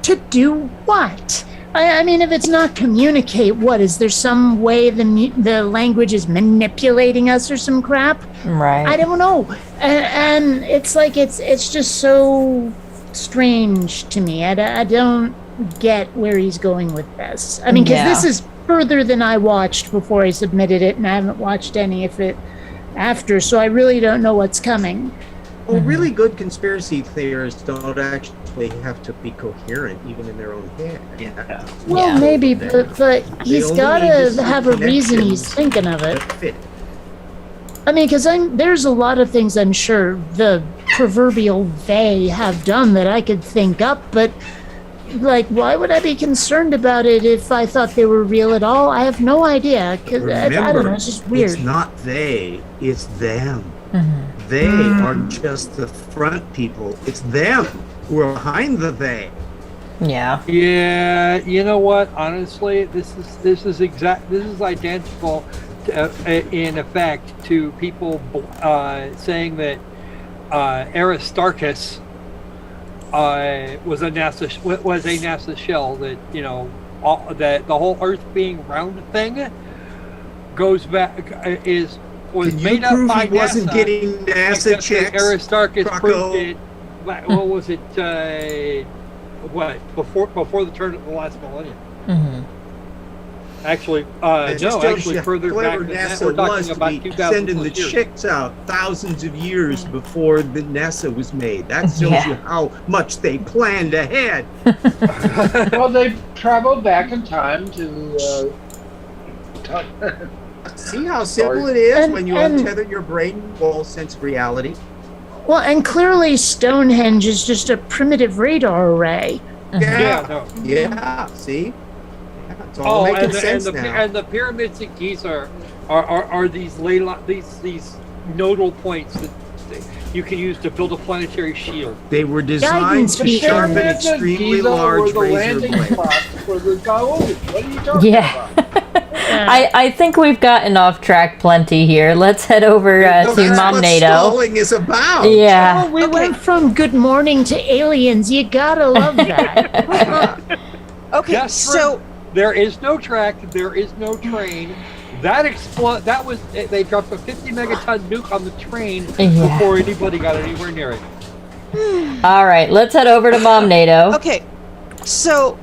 to do what? I mean, if it's not communicate, what? Is there some way the language is manipulating us or some crap? Right. I don't know. And it's like, it's just so strange to me. I don't get where he's going with this. I mean, because this is further than I watched before I submitted it, and I haven't watched any of it after, so I really don't know what's coming. Well, really good conspiracy theorists don't actually have to be coherent, even in their own head. Yeah. Well, maybe, but he's got to have a reason he's thinking of it. I mean, because there's a lot of things I'm sure the proverbial they have done that I could think up, but like, why would I be concerned about it if I thought they were real at all? I have no idea, because I don't know, it's just weird. It's not they, it's them. They are just the front people. It's them who are behind the they. Yeah. Yeah, you know what? Honestly, this is identical in effect to people saying that Aristarchus was a NASA shell, that, you know, that the whole Earth being round thing goes back was made up by NASA. He wasn't getting NASA checks? Aristarchus proved it. What was it? Before the turn of the last millennium. Actually, It just no, tells actually you how further back clever than that, NASA we're was talking to about be 2,000 sending the plus years. chicks out thousands of years before the NASA was made. That shows you how much they planned ahead. Well, they traveled back in time to. See how simple it is when you untether your brain to all sense of reality? Well, and clearly Stonehenge is just a primitive radar array. Yeah, no. Yeah, see? Yeah, it's all making sense now. And the pyramids in Giza are these these nodal points that you can use to build a planetary shield. They were designed Guidance to feature. sharpen Pyramids in extremely Giza large were the razor landing blades. spots for the coyotes. What are you talking Yeah. about? I think we've gotten off track plenty here. Let's head over Well, to that's Mom what NATO. stalling is about. Yeah. Oh, we went from good morning to aliens. You gotta love that. Okay, Just so there is no track. There is no train. That That was they dropped a 50 megaton nuke on the train Yeah. before anybody got anywhere near it. All right, let's head over to Mom NATO. okay, so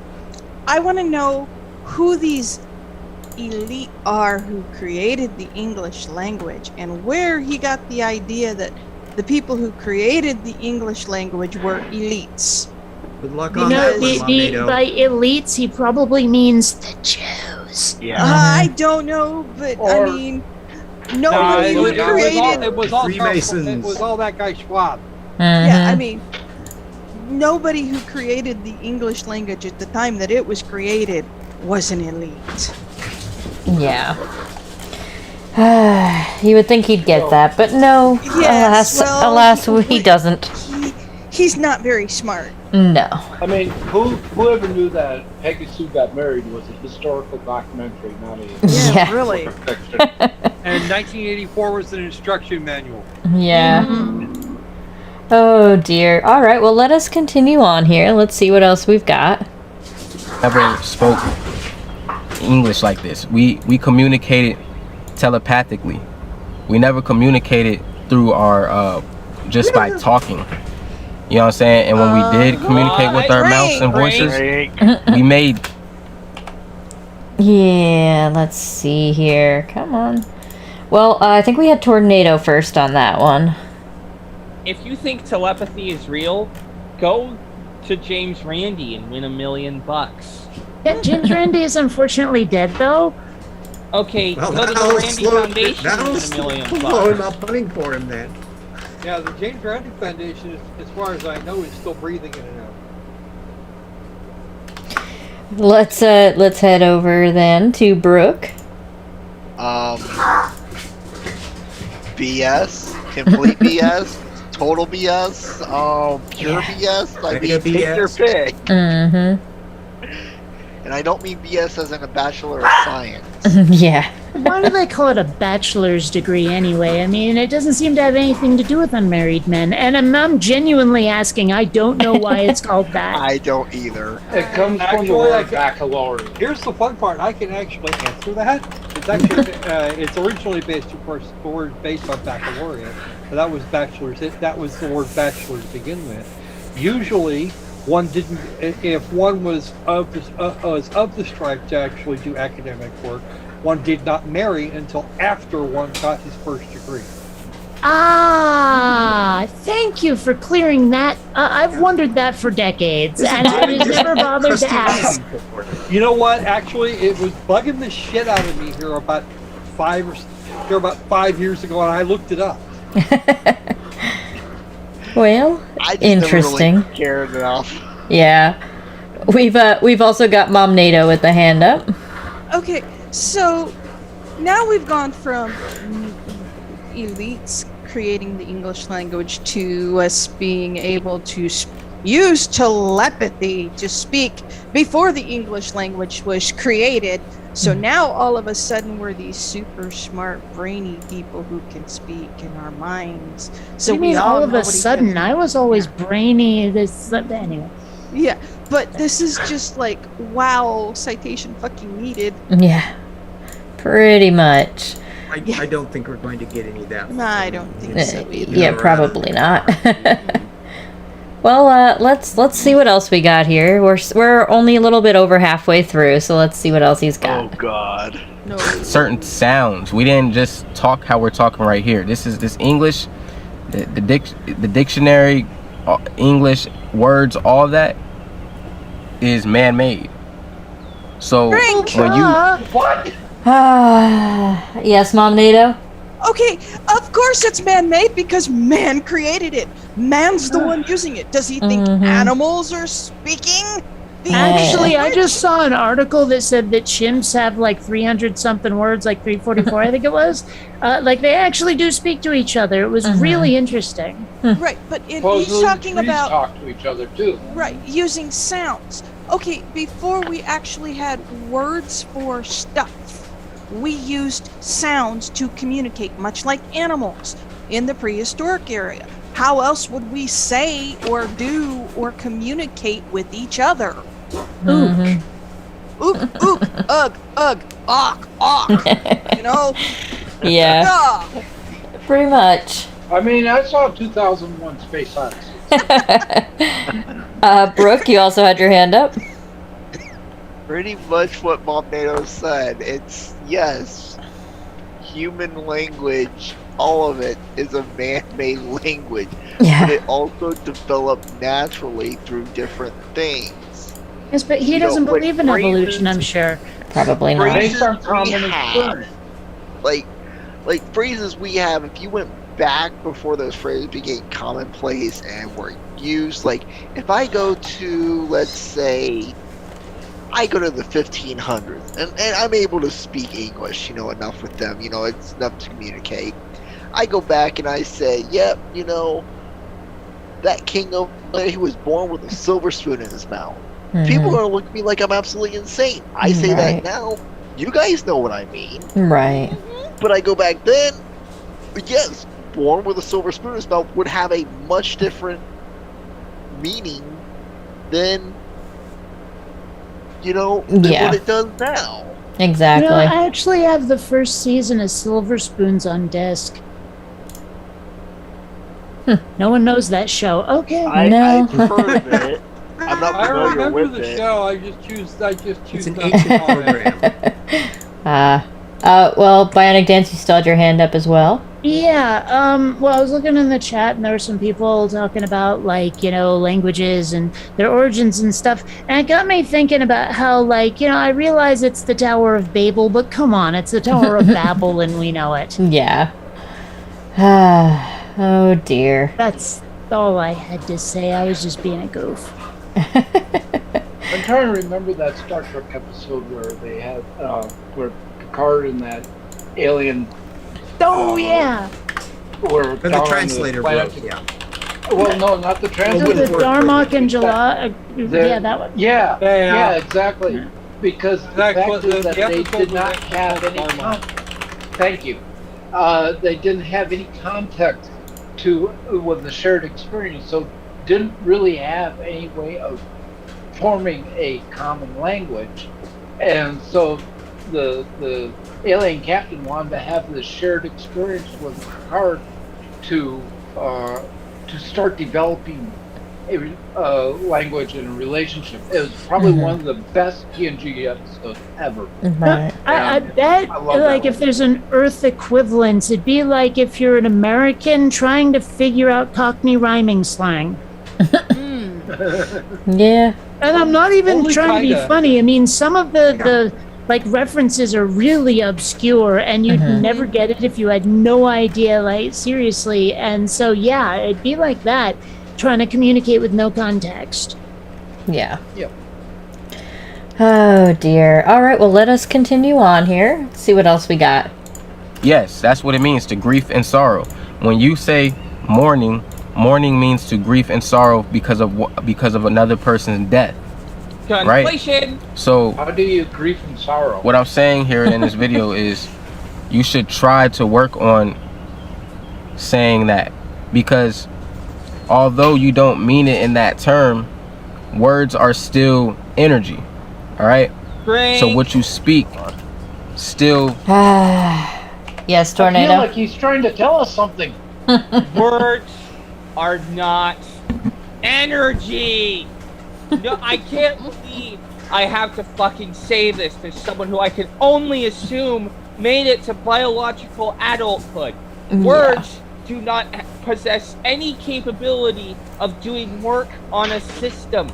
I want to know who these elite are who created the English language and where he got the idea that the people who created the English language were elites. Good luck You on know, that one, Mom NATO. by elites, he probably means the Jews. Yeah. I don't know, but I Or- mean, nobody it who was created. it was all Freemasons. It was all that guy Schwab. Yeah, I Mhm. mean, nobody who created the English language at the time that it was created was an elite. Yeah. You would think he'd get that, but no. Yes, alas, he doesn't. He's not very smart. No. I mean, whoever knew that Peggy Sue got married was a historical documentary, not a Yeah. Really. fiction. And 1984 was an instruction manual. Yeah. Mm-hmm. Oh dear. All right. Well, let us continue on here. Let's see what else we've got. Never spoke English like this. We communicated telepathically. We never communicated through our just by talking. You know what I'm saying? And when we did communicate with our mouths and voices, we made. Yeah. Let's see here. Come on. Well, I think we had Tornado first on that one. If you think telepathy is real, go to James Randi and win $1 million. Yeah, James Randi is unfortunately dead, though. Okay, Well, go to the that'll Randi slow, Foundation that'll and win $1 million. slow him up hunting for him then. Yeah, the James Randi Foundation, as far as I know, is still breathing in and out. Let's head over then to Brooke. BS, complete BS, total BS, pure BS. I Plenty of mean, take your BS. pick. Mm-hmm. And I don't mean BS as in a Bachelor of Science. Yeah. Why do they call it a bachelor's degree anyway? I mean, it doesn't seem to have anything to do with unmarried men. And I'm genuinely asking. I don't know why it's called that. I don't either. It comes from the Actually, word baccalaureate. Here's the fun part. I can actually answer that. It's actually it's originally based, of course, the word based on baccalaureate, but that was bachelor's. That was the word bachelor to begin with. Usually, one didn't. If one was of the stripe to actually do academic work, one did not marry until after one got his first degree. Ah, thank you for clearing that. I've wondered that for decades, and I was never bothered to ask. You know what? Actually, it was bugging the shit out of me here about 5 years ago, and I looked it up. Well, I just interesting. never really cared enough. Yeah. We've also got Mom NATO with the hand up. Okay, so now we've gone from elites creating the English language to us being able to use telepathy to speak before the English language was created. So now all of a sudden we're these super smart, brainy people who can speak in our minds. So You mean all of know a what each sudden? other- I was always brainy. Anyway. Yeah, but this is just like, wow, citation fucking needed. Yeah. Pretty much. I don't think we're going to get any of that. Nah, I don't think so either. Yeah, probably not. Well, let's see what else we got here. We're only a little bit over halfway through, so let's see what else he's got. Oh God. No. Certain sounds. We didn't just talk how we're talking right here. This English, the dictionary, English words, all that is man-made. So Drink. when you What? Yes, Mom NATO? Okay, of course it's man-made because man created it. Man's the one using it. Does he think animals are speaking? the Actually, I language? just saw an article that said that chimps have like 300 something words, like 344, I think it was. Like they actually do speak to each other. It was really interesting. Right, but he's Supposedly talking trees about talk to each other too. right using sounds. Okay, before we actually had words for stuff, we used sounds to communicate, much like animals in the prehistoric area. How else would we say or do or communicate with each other? Ook, ook, ugh, ugh, awk, awk. You know? Yeah, Ah. pretty much. I mean, I saw 2001 Space Odyssey. Brooke, you also had your hand up. Pretty much what Mom NATO said. It's, yes, human language, all of it is a man-made language. Yeah. But it also developed naturally through different things. Yes, but he You know, doesn't like believe in evolution, I'm phrases- sure. Probably not. Phrases Based on we common have, experience. like phrases we have, if you went back before those phrases became commonplace and were used, like if I go to, let's say, I go to the 1500s and I'm able to speak English, enough with them, it's enough to communicate. I go back and I say, yep, that king over there, he was born with a silver spoon in his mouth. People are going to look at me like I'm absolutely insane. I say Right. that now. You guys know what I mean. Right. But I go back then, yes, born with a silver spoon in his mouth would have a much different meaning than, than Yeah. what it does now. Exactly. I actually have the first season of Silver Spoons on disc. No one knows that show. Okay. No. I've heard of it. I'm not I familiar remember with the it. show. I just choose It's an not ancient to comment. program. Well, Bionic Dance, you still had your hand up as well. Yeah, well, I was looking in the chat and there were some people talking about, like, languages and their origins and stuff. And it got me thinking about how, like, I realize it's the Tower of Babel, but come on, it's the Tower of Babel and we know it. Yeah. Oh dear. That's all I had to say. I was just being a goof. I'm trying to remember that Star Trek episode where they had where Picard and that alien Oh, yeah. were And the down on translator planet. wrote, yeah. Well, no, not the The translator. Darmok and Jala. The- Yeah, that one. Yeah, Yeah. yeah, exactly. Because the That's fact what is the that they episode did was not actually have called any Darmok. Thank you. They didn't have any context to with the shared experience, so didn't really have any way of forming a common language, and so the alien captain wanted to have this shared experience with Picard to start developing a language and a relationship. It was probably one of the best TNG episodes ever. Right. I bet, I love that like, one. if there's an Earth equivalent, it'd be like if you're an American trying to figure out Cockney rhyming slang. Yeah. And I'm not even Only trying to be kinda. funny. I mean, some of the like references are really obscure, and you'd never get it if you had no idea. Like, seriously. And so, yeah, it'd be like that, trying to communicate with no context. Yeah. Yep. Oh dear. All right. Well, let us continue on here. See what else we got. Yes, that's what it means to grief and sorrow. When you say mourning, mourning means to grief and sorrow because of another person's death. Translation. So How do you grief and sorrow? what I'm saying here in this video is you should try to work on saying that, because although you don't mean it in that term, words are still energy. All right? Drink. So what you speak still Yes, I feel Tornado. like he's trying to tell us something. Words are not energy. No, I can't believe I have to fucking say this to someone who I can only assume made it to biological adulthood. Words do not possess any capability of doing work on a system.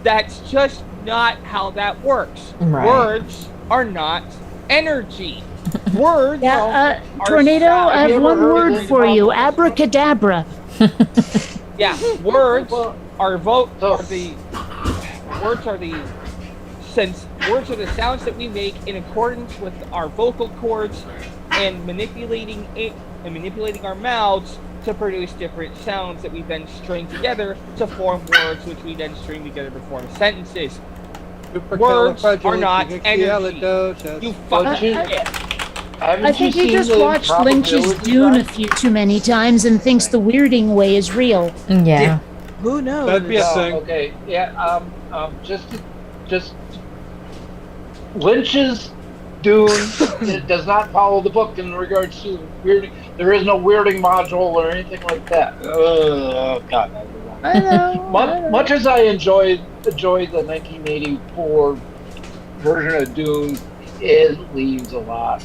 That's just not how that works. Right. Words are not energy. Words are Tornado, sound. I have one word for you. Abracadabra. Yeah, words are the sounds that we make in accordance with our vocal cords and manipulating our mouths to produce different sounds that we then string together to form words, which we then string together to form sentences. Words are not energy. You fucking shit. Haven't I think you he seen just the watched Lynch's improbability Dune a drive? few too many times and thinks the weirding way is real. Yeah. Who knows? That'd be a thing. Okay, yeah, just Lynch's Dune it does not follow the book in regards to weirding. There is no weirding module or anything like that. Oh God. I know. Much as I enjoyed the 1984 version of Dune, it leaves a lot.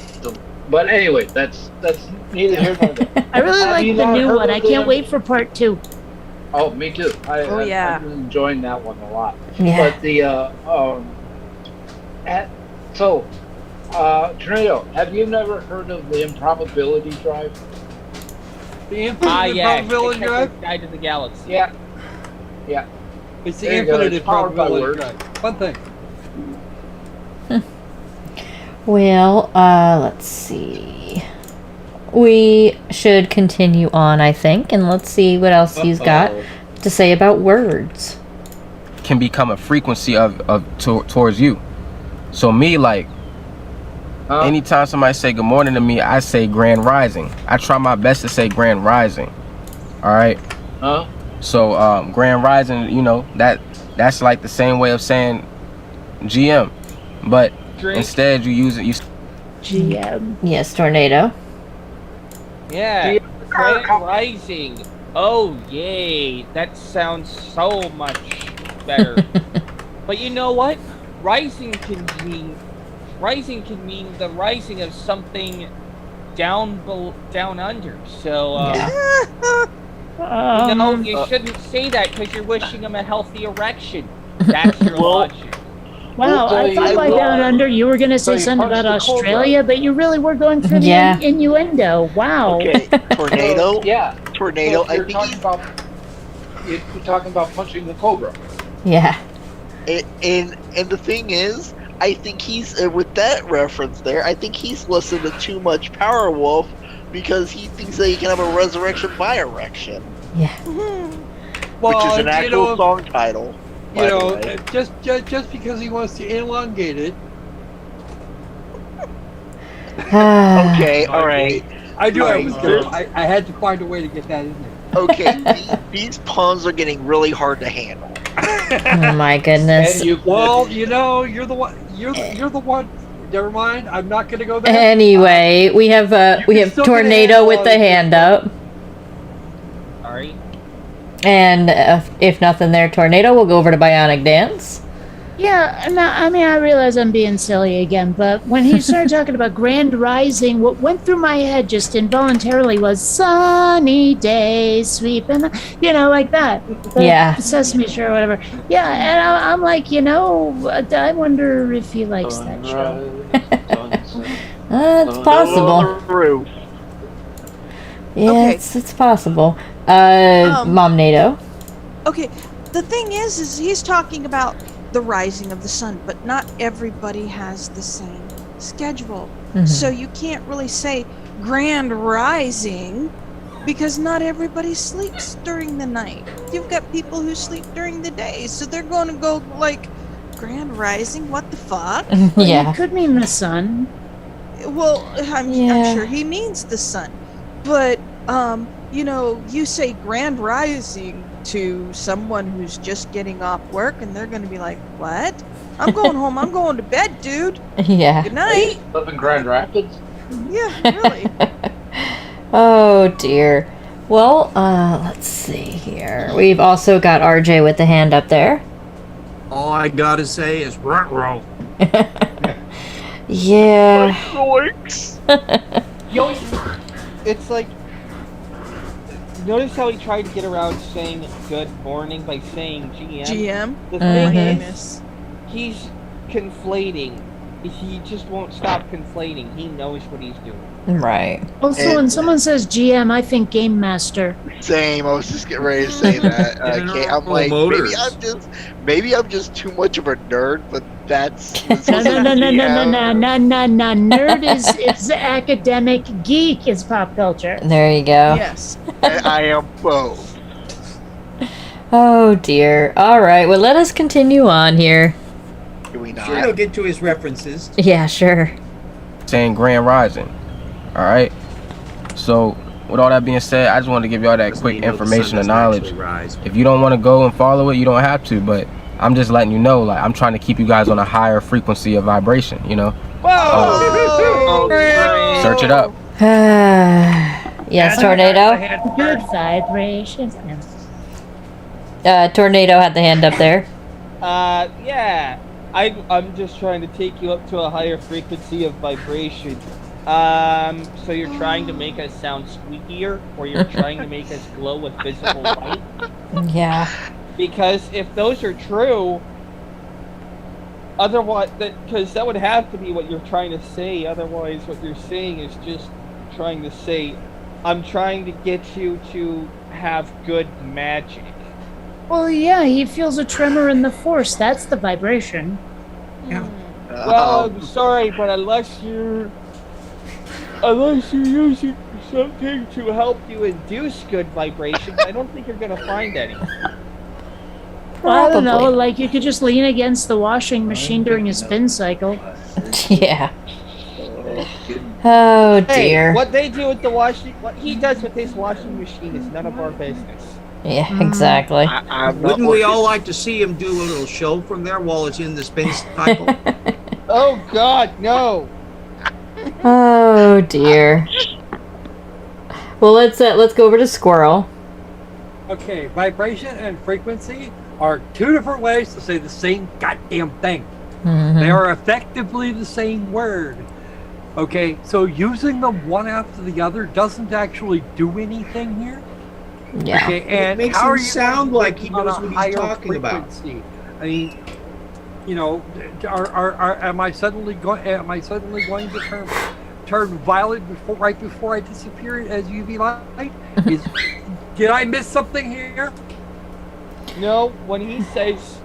But anyway, that's neither here nor there. I really Have like you the not new heard one. of I can't the- wait for part 2. Oh, me too. I've been enjoying that one a lot. Yeah. But the Tornado, have you never heard of the improbability drive? The infinite improbability drive? Guide to the Galaxy. Yeah. It's the There you go, infinite it's powered by improbability words. drive. Fun thing. Well, let's see. We should continue on, I think, and let's see what else he's got to say about words. Can become a frequency towards you. So me, like, anytime somebody say good morning to me, I say grand rising. I try my best to say grand rising. All right. So grand rising, you know, that's like the same way of saying GM, but instead you use it. GM. Yes, Tornado. Yeah, grand rising. Oh yay, that sounds so much better. But you know what? Rising can mean the rising of something down under. So you shouldn't say that because you're wishing him a healthy erection. That's your logic. Wow, I thought by down under you were going to say something about Australia, but you really were going through the innuendo. Wow. Okay, Tornado. Tornado. So you're talking about punching the cobra. Yeah. And the thing is, I think he's with that reference there. I think he's listened to too much Power Wolf because he thinks that he can have a resurrection by erection. Yeah. Which is an actual song title. You know, just because he wants to elongate it. Okay, all right. I knew All I right, was good. I had to find a way to get that in there. Okay, these puns are getting really hard to handle. Oh my goodness. Well, you know, you're the one. You're the one. Never mind. I'm not going to go there. Anyway, we have Tornado with the hand up. Alright. And if nothing there, Tornado, we'll go over to Bionic Dance. Yeah, no, I mean, I realize I'm being silly again, but when he started talking about Grand Rising, what went through my head just involuntarily was sunny day, sweeping, you know, like that. Yeah. Sesame Street or whatever. Yeah, and I'm like, you know, I wonder if he likes that show. It's possible. Yeah, Okay. it's possible. Mom Nato. Okay, the thing is he's talking about the rising of the sun, but not everybody has the same schedule. So you can't really say grand rising because not everybody sleeps during the night. You've got people who sleep during the day, so they're going to go like grand rising, what the fuck? Yeah. It could mean the sun. Well, I'm sure he means the sun. But you know, you say grand rising to someone who's just getting off work and they're going to be like, what? I'm going home. I'm going to bed, dude. Yeah. Good night. Live in Grand Rapids? Yeah, really. Oh dear. Well, let's see here. We've also got RJ with the hand up there. All I gotta say is ruh-roh. Yeah. It's like, notice how he tried to get around saying good morning by saying GM? GM? The thing Mhm. is, he's conflating. He just won't stop conflating. He knows what he's doing. Right. Also, when someone says GM, I think Game Master. Same. I was just getting ready to say that. Okay, I'm like, Motors. maybe I'm just too much of a nerd, but that's No. Nerd is academic. Geek is pop culture. There you go. Yes. I am both. Oh dear. All right. Well, let us continue on here. Do we not? Sure, he'll get to his references. Yeah, sure. Saying Grand Rising. All right. So, with all that being said, I just wanted to give y'all that Doesn't quick mean the information sun and doesn't knowledge. actually rise. If you don't want to go and follow it, you don't have to. But I'm just letting you know, like, I'm trying to keep you guys on a higher frequency of vibration. You know. Whoa! Search it up. Yes, Tornado. Good vibrations. Tornado had the hand up there. Yeah. I'm just trying to take you up to a higher frequency of vibration. So you're trying to make us sound squeakier, or you're trying to make us glow with visible light? Yeah. Because if those are true, otherwise, because that would have to be what you're trying to say. Otherwise, what you're saying is just trying to say, I'm trying to get you to have good magic. Well, yeah, he feels a tremor in the force. That's the vibration. Yeah. Well, I'm sorry, but unless you're using something to help you induce good vibrations, I don't think you're gonna find any. Well, I don't know, Probably. like you could just lean against the washing machine during a spin cycle. Yeah. Oh Hey, dear. what they do with what he does with his washing machine is none of our business. Yeah, exactly. I'm not Wouldn't we all working. like to see him do a little show from there while it's in the spin cycle? Oh God, no! Oh dear. Well, let's go over to Squirrel. Okay, vibration and frequency are two different ways to say the same goddamn thing. Mhm. They are effectively the same word. Okay, so using them one after the other doesn't actually do anything here. Yeah. Okay, and makes how him are you sound going like to he on knows a what he's higher talking about. frequency? I mean, you know, am I suddenly going to turn violet right before I disappear as UV light? Did I miss something here? No, when he says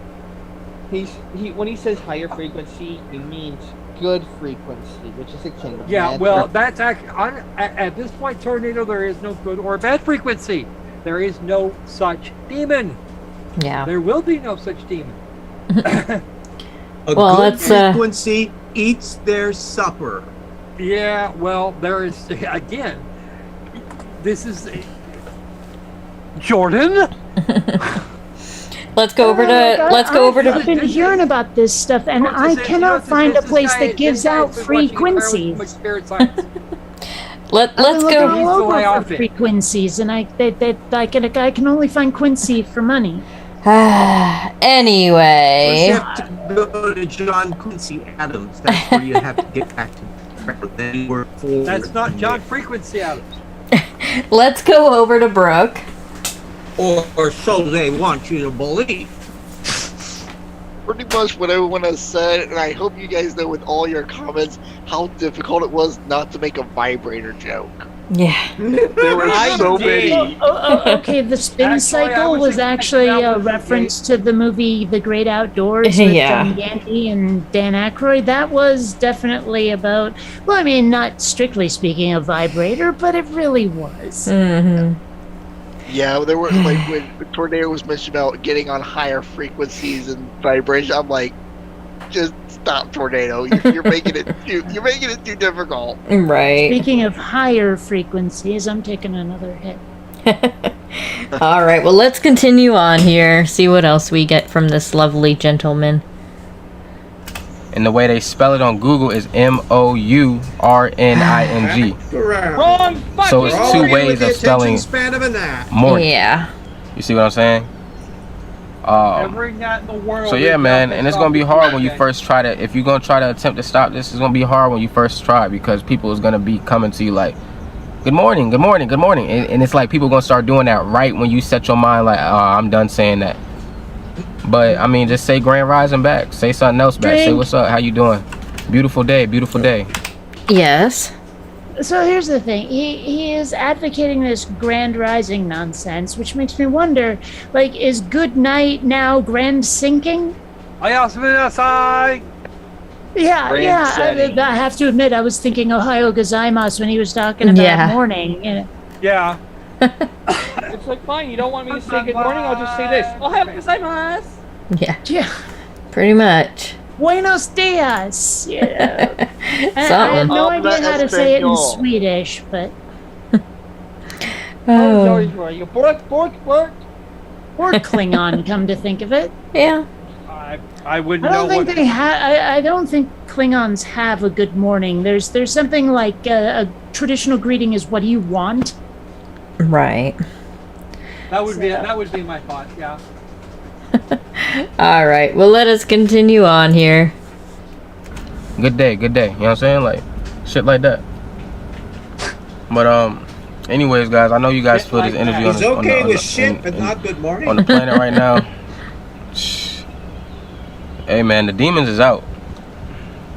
when he says higher frequency, he means good frequency, which is akin to Yeah, magic. well, that's at this point, Tornado, there is no good or bad frequency. There is no such demon. Yeah. There will be no such demon. A Well, good let's, frequency eats their supper. Yeah, well, there is again. This is Jordan. Let's go over to. Let's go over I've to. been hearing about this stuff, and I cannot find a place that gives out frequencies. Let's I've Let's been looking go. all over July for outfit. frequencies, and I can only find Quincy for money. Anyway. You have to go to John Quincy Adams. That's where you have to get back to. Then you work forward. That's not from John there. Frequency Adams. Let's go over to Brooke. Or so they want you to believe. Pretty much what everyone has said, and I hope you guys know with all your comments how difficult it was not to make a vibrator joke. Yeah. There were so many. Okay, the spin Actually, I cycle was was actually expecting that a was reference to the movie The Great Outdoors with Yeah. John Gandy and Dan Aykroyd. That was definitely about, well, I mean, not strictly speaking a vibrator, but it really was. Mm-hmm. Yeah, there were like when Tornado was mentioned about getting on higher frequencies and vibration. I'm like, just stop, Tornado. You're making it too difficult. Right. Speaking of higher frequencies, I'm taking another hit. All right. Well, let's continue on here. See what else we get from this lovely gentleman. And the way they spell it on Google is MOURNING. Wrong fucking So it's two ways of spelling span of a gnat. morning. Yeah. You see what I'm saying? Every gnat in the world. So yeah, man, and it's gonna be hard when you first try to. If you're gonna try to attempt to stop this, it's gonna be hard when you first try because people is gonna be coming to you like, "Good morning, good morning, good morning," and it's like people gonna start doing that right when you set your mind like, "Oh, I'm done saying that." But I mean, just say Grand Rising back. Say something else back. Say what's up. How you doing? Beautiful day. Beautiful day. Yes. So here's the thing. He is advocating this grand rising nonsense, which makes me wonder, like, is good night now grand sinking? Yeah, I have to admit, I was thinking Ohio gozaimasu when he was talking about morning. You know. Yeah. It's like, fine, you don't want me to say good morning, I'll just say this. Ohayou gozaimasu. Yeah. Yeah. Pretty much. Buenos dias. Yeah. I have Something. no idea how to say it in Swedish, but Oh. You bork, bork, bork. or Klingon, come to think of it. Yeah. I wouldn't I know don't what. think they have. I don't think Klingons have a good morning. There's something like a traditional greeting is "What do you want?" Right. That would be my thought. Yeah. All right. Well, let us continue on here. Good day. Good day. You know what I'm saying? Like, shit like that. But anyways, guys, I know you guys feel this energy on He's the, okay on with the, shit, but not good morning. on the planet right now. Hey man, the demons is out.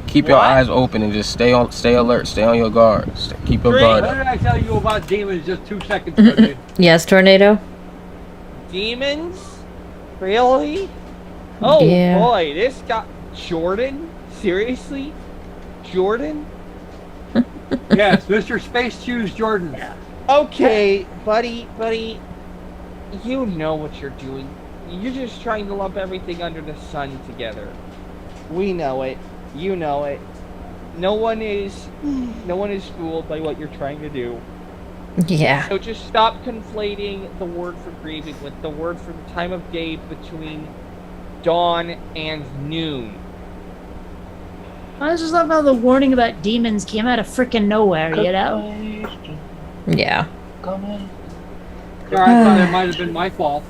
Keep your eyes open and just stay alert, stay on your guard. Keep your guard What up. did I tell you about demons just 2 seconds ago, dude? Yes, Tornado? Demons? Really? Oh Yeah. boy, this got Jordan? Seriously? Jordan? Yes, Mr. Space Shoes Jordan. Okay, buddy, you know what you're doing. You're just trying to lump everything under the sun together. We know it. You know it. No one is fooled by what you're trying to do. Yeah. So just stop conflating the word for grieving with the word for the time of day between dawn and noon. I just love how the warning about demons came out of frickin' nowhere. You know. Yeah. Sorry, I thought it might have been my fault.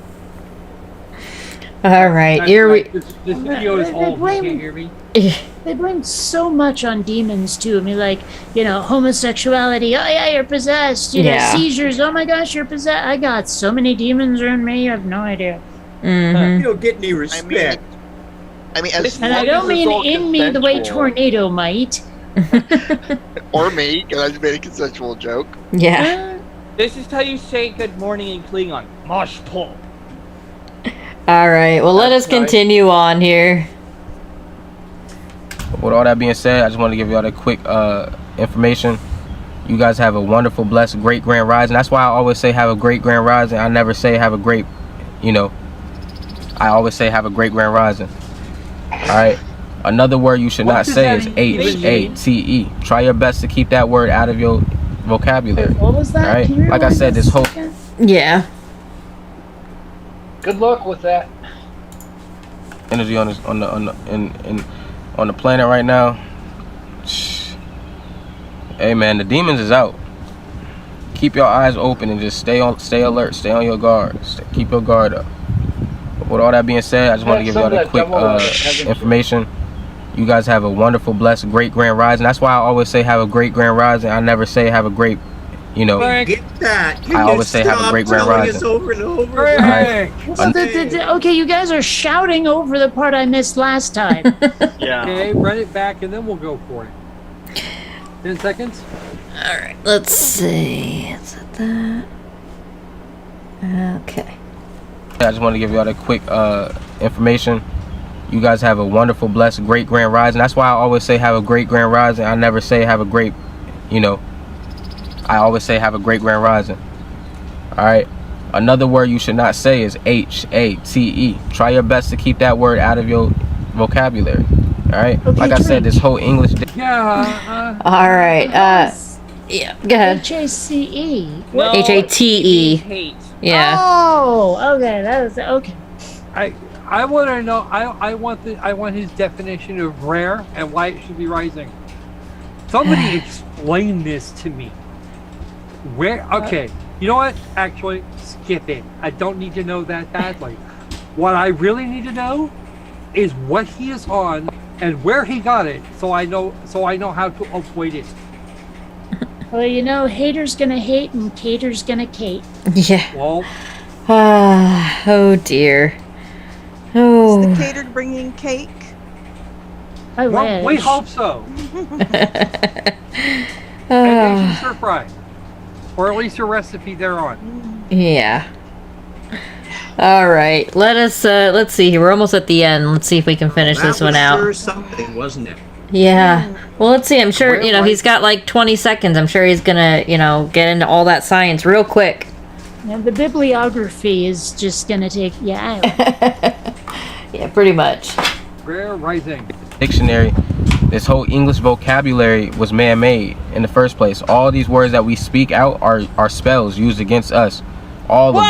All right. Here we. This video is old. You can't hear me. They blame so much on demons too. I mean, like, you know, homosexuality. Oh yeah, you're possessed. You know, Yeah. seizures. Oh my gosh, you're possessed. I got so many demons in me. You have no idea. Mm-hmm. You don't get any respect. I mean, as And I don't mean in me the way Tornado might. or me, because I just made a consensual joke. Yeah. This is how you say good morning in Klingon. Mosh pull. All right. Well, let us continue on here. With all that being said, I just want to give y'all the quick information. You guys have a wonderful, blessed, great grand rising. That's why I always say have a great grand rising. I never say have a great, you know, I always say have a great grand rising. Alright? Another word you should not say is H-A-T-E. Try your best to keep that word out of your vocabulary. What was that? Alright? Can you Like I rewind said, this this whole again? Yeah. Good luck with that. energy on this on the planet right now. Hey man, the demons is out. Keep your eyes open and just stay alert, stay on your guard. Keep your guard up. With all that being said, I just want to give y'all the quick information. You guys have a wonderful, blessed, great grand rising. That's why I always say have a great grand rising. I never say have a great, you know. Get that. I always say have a great grand rising. Over and over. Alright. So okay, you guys are shouting over the part I missed last time. Yeah. Okay, run it back and then we'll go for it. 10 seconds? All right. Let's see. Is it that? Okay. I just want to give y'all the quick information. You guys have a wonderful, blessed, great grand rising. That's why I always say have a great grand rising. I never say have a great, you know. I always say have a great grand rising. Alright? Another word you should not say is H-A-T-E. Try your best to keep that word out of your vocabulary. Alright? Okay, Like I said, this whole English... Yeah. All right. Yeah. Go ahead. H-A-C-E. No, H-A-T-E. Hate. Yeah. Oh, okay, that was okay. I want to know. I want his definition of rare and why it should be rising. Somebody explain this to me. Where? Okay. You know what? Actually, skip it. I don't need to know that badly. What I really need to know is what he is on and where he got it, so I know how to avoid it. Well, you know, haters gonna hate and cater's gonna cate. Yeah. Well, Oh dear. Oh. Is the caterer bringing cake? I well, we wish. hope so. And Asian stir fry, or at least a recipe they're on. Yeah. All right. Let's see here. We're almost at the end. Let's see if we can finish this one out. That was sure something, wasn't it? Yeah. Well, let's see. I'm sure, he's got like 20 seconds. I'm sure he's gonna, get into all that science real quick. Now, the bibliography is just gonna take you out. Yeah, pretty much. Rare rising. Dictionary, this whole English vocabulary was man-made in the first place. All these words that we speak out are spells used against us. All of them.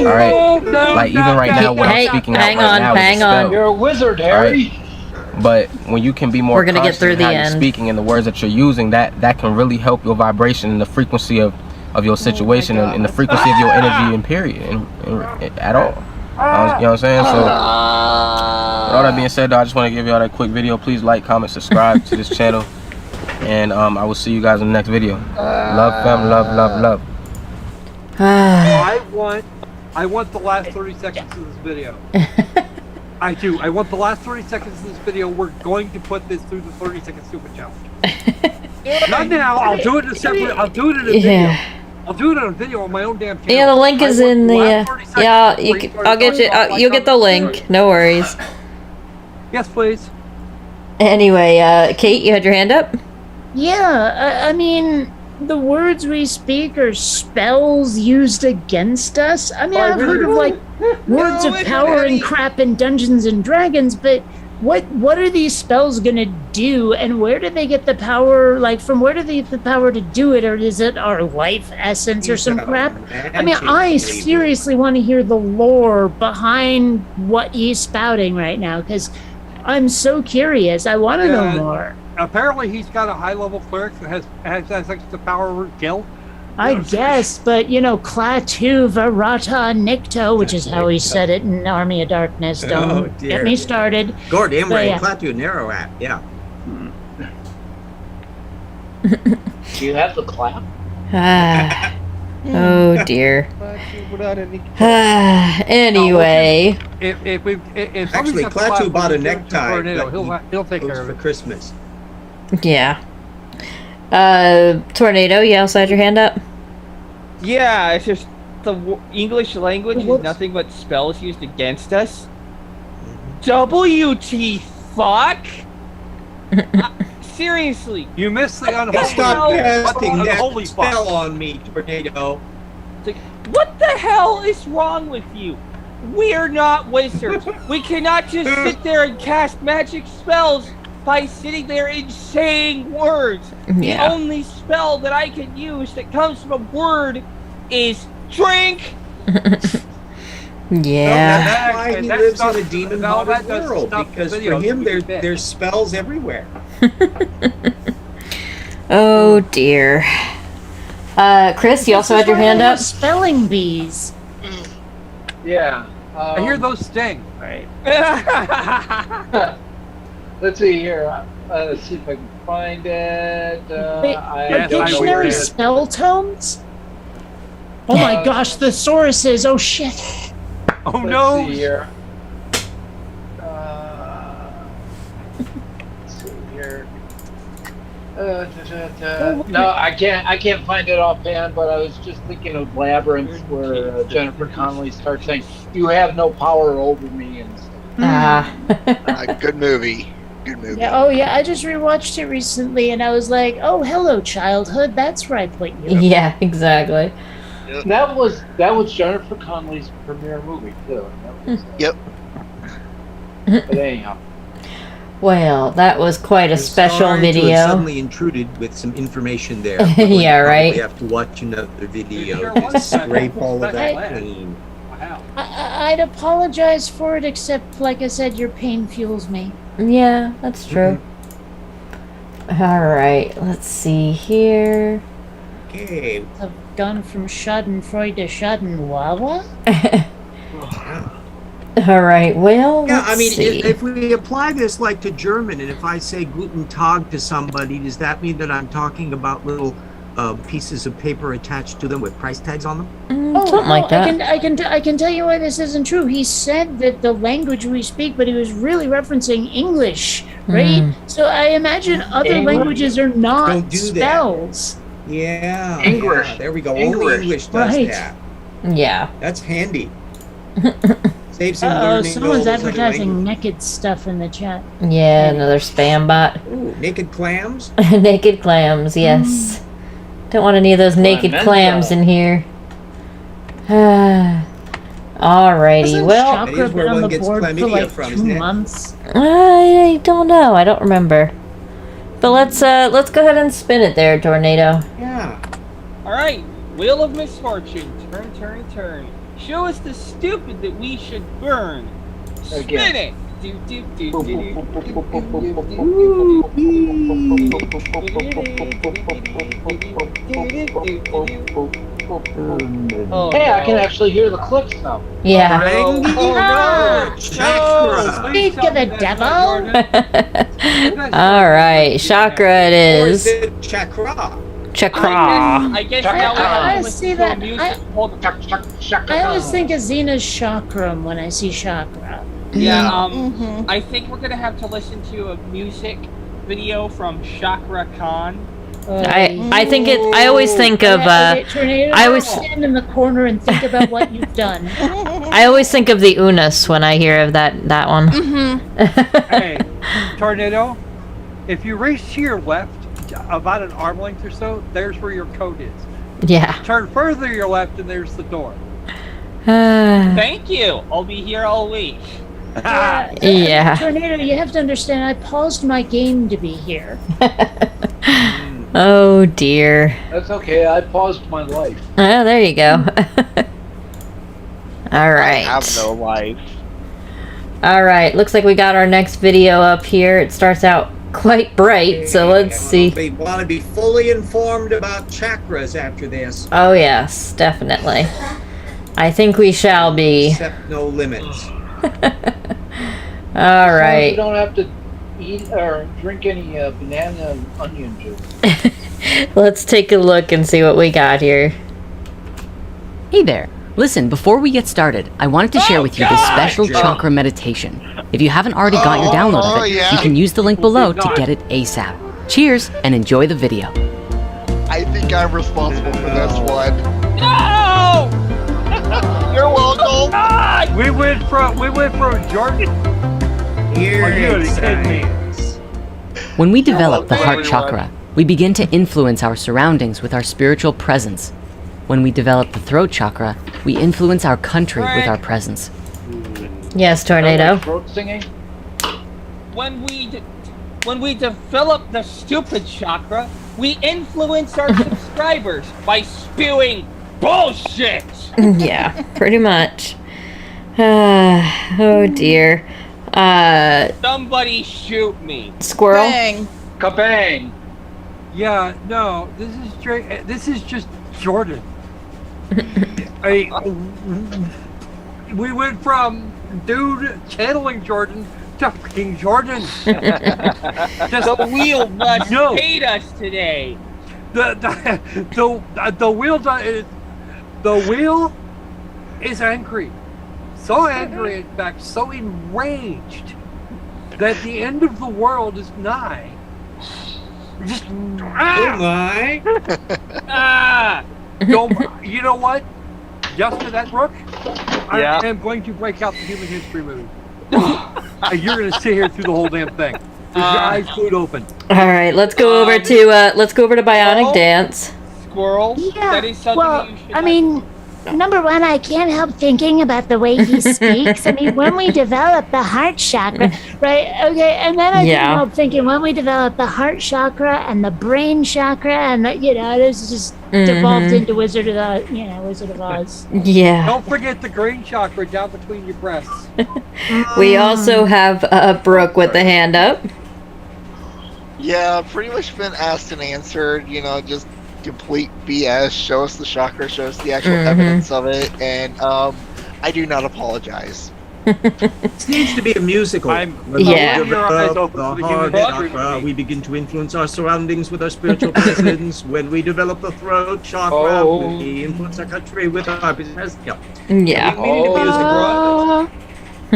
All right. Like even right now, what I'm speaking out right now is a spell. You're a wizard, Harry. Right? But when you can be more We're gonna get through conscious the in how end. you're speaking and the words that you're using, that can really help your vibration and the frequency of your situation and the frequency of your energy and period and at all. You know what I'm saying? So with all that being said, though, I just want to give y'all that quick video. Please like, comment, subscribe to this channel, and I will see you guys in the next video. Love, fam, love. I want the last 30 seconds of this video. I do. I want the last 30 seconds of this video. We're going to put this through the 30-second stupid challenge. Not now. I'll do it in a separate. I'll do it in a video. I'll do it on a video on my own damn channel. Yeah, the link is in the. I'll get you. You'll get the link. No worries. Yes, please. Anyway, Kate, you had your hand up. Yeah, I mean, the words we speak are spells used against us. I mean, I've heard of like words of power and crap in Dungeons and Dragons, but what are these spells gonna do, and where do they get the power? Like, from where do they get the power to do it, or is it our life essence or some crap? I mean, I seriously want to hear the lore behind what he's spouting right now, because I'm so curious. I want to know more. Apparently, he's got a high-level cleric that has like the power of guild. I guess, but Klaatu Varata Nikto, which is how he said it in Army of Darkness. Don't get me started. Gord, Emre, yeah. Klaatu Narrowat, yeah. Do you have the clap? Oh dear. Anyway. If Actually, Klaatu bought a necktie. Tornado, but he'll take it was care of for it. Christmas. Yeah. Tornado, you also had your hand up? Yeah, it's just the English language is nothing but spells used against us. WT fuck? Seriously. You missed the unholy. Stop casting that unholy spell fuck. on me, Tornado. It's like, what the hell is wrong with you? We're not wizards. We cannot just sit there and cast magic spells by sitting there and saying words. Yeah. The only spell that I can use that comes from a word is drink. Yeah. That's why he That's lives not- in a demon no, that haunted doesn't world, stop the because video. for him It's bad. there's spells everywhere. Oh dear. Chris, you also had your hand up? Spelling bees. Yeah. I hear those sting. Right. Let's see here. Let's see if I can find it. Wait, are dictionary spell tomes? Oh my gosh, thesauruses! Oh shit! Oh Let's no! see here. Let's see here. No, I can't find it offhand. But I was just thinking of Labyrinth, where Jennifer Connelly starts saying, "You have no power over me," and Good movie. Good movie. Yeah, oh yeah, I just rewatched it recently and I was like, oh, hello, childhood. That's where I put you. Yeah, exactly. that was Jennifer Connelly's premiere movie too. Yep. But anyhow. Well, that was quite a special Sorry to have video. suddenly intruded with some information there. Yeah, right. We have to watch another video Sure to was. scrape all of that Hey. clean. Wow. I'd apologize for it, except, like I said, your pain fuels me. Yeah, that's true. Alright, let's see here. Okay. I've gone from Schadenfreude to Schadenwawa? Alright, well, Yeah, let's I mean, see. if we apply this like to German, and if I say Guten Tag to somebody, does that mean that I'm talking about little pieces of paper attached to them with price tags on them? Something like that. I can tell you why this isn't true. He said that the language we speak, but he was really referencing English, right? So I imagine other languages are not Don't do spells. That. Yeah. English. Yeah, there we go. English. Only English does Right. that. Yeah. That's handy. Saves him Oh, learning someone's all those other advertising languages. naked stuff in the chat. Yeah, another spam bot. Ooh, naked clams? Naked clams, yes. Don't want any of those naked clams in here. Alrighty, Hasn't well, That Chakra is where been on one the gets board for chlamydia like from, 2 isn't it? months? I don't know. I don't remember. But let's go ahead and spin it there, Tornado. Yeah. All right, Wheel of Misfortune. Turn, turn, turn. Show us the stupid that we should burn. Spin Again. it. Do, do, do, do, Oh, Hey, I can actually hear the clicks now. Yeah. Ring no! Chakra. Speak of the devil! Alright, Chakra it Or is is. it chakra? Chakra. I guess now we I have to see listen to that. music. Hold on. I always think of Xena's chakram when I see chakra. Yeah, I think we're gonna have to listen to a music video from Chakra Khan. I think it. I always think of. Tornado, I always- stand in the corner and think about what you've done. I always think of the Unis when I hear of that one. Hey, Tornado, if you race to your left about an arm length or so, there's where your code is. Yeah. Turn further to your left and there's the door. Thank you. I'll be here all week. Yeah. Tornado, you have to understand, I paused my game to be here. Oh dear. That's okay. I paused my life. Oh, there you go. All I right. have no life. All right. Looks like we got our next video up here. It starts out quite bright, so let's see. We want to be fully informed about chakras after this. Oh yes, definitely. I think we shall be. Except no limits. All You right. don't have to eat or drink any banana and onion juice. Let's take a look and see what we got here. Hey there. Listen, before we get started, I wanted to share with you this special chakra meditation. If you haven't already got your download of it, you can use the link below to get it ASAP. Cheers and enjoy the video. I think I'm responsible for this one. No! You're welcome. We went from Jordan. Here Are you it kidding me? says. When we develop the welcome, heart everyone. chakra, we begin to influence our surroundings with our spiritual presence. When we develop the throat chakra, we influence our country with our presence. Yes, Tornado. Throat singing. When we develop the stupid chakra, we influence our subscribers by spewing bullshit. Yeah, pretty much. Oh dear. Somebody shoot me. Squirrel. Bang. Kabang. Yeah, no, this is just Jordan. We went from dude channeling Jordan to freaking Jordan. The wheel must No. hate us today. The wheel is angry. So angry, in fact, so enraged that the end of the world is nigh. Just Oh my. Ah! you know what? Just for that, Brooke, Yeah. I am going to break out the human history movie. And you're going to sit here through the whole damn thing with your eyes glued open. All right, let's go over to Bionic Oh. Dance. Squirrel. Yeah, That is something well, that you should. I mean, number one, I can't help thinking about the way he speaks. I mean, when we develop the heart chakra, right? Okay, and then I can't help thinking when we develop the heart chakra and the brain chakra, and this just devolved into Wizard of Oz. Yeah. Don't forget the green chakra down between your breasts. We also have Brooke with the hand up. Yeah, pretty much been asked and answered. Just complete BS. Show us the chakra, show us the actual evidence of it, and I do not apologize. This needs to be a musical. Yeah. The heart chakra, we begin to influence our surroundings with our spiritual presence. When we develop the throat chakra, we influence our country with our business. Yeah.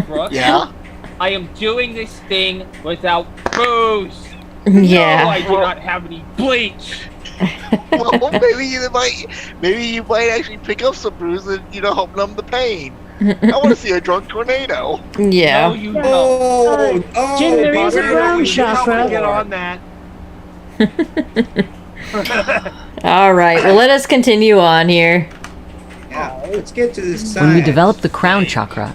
Brooke, Yeah. I am doing this thing without booze. Yeah. No, I do not have any bleach. Well, maybe you might actually pick up some bruise and help numb the pain. I want to see a drunk tornado. Yeah. No, you don't. Jim, there is a brown chakra. Get on that. All right. Well, let us continue on here. Yeah, let's get to this. When we develop the crown chakra,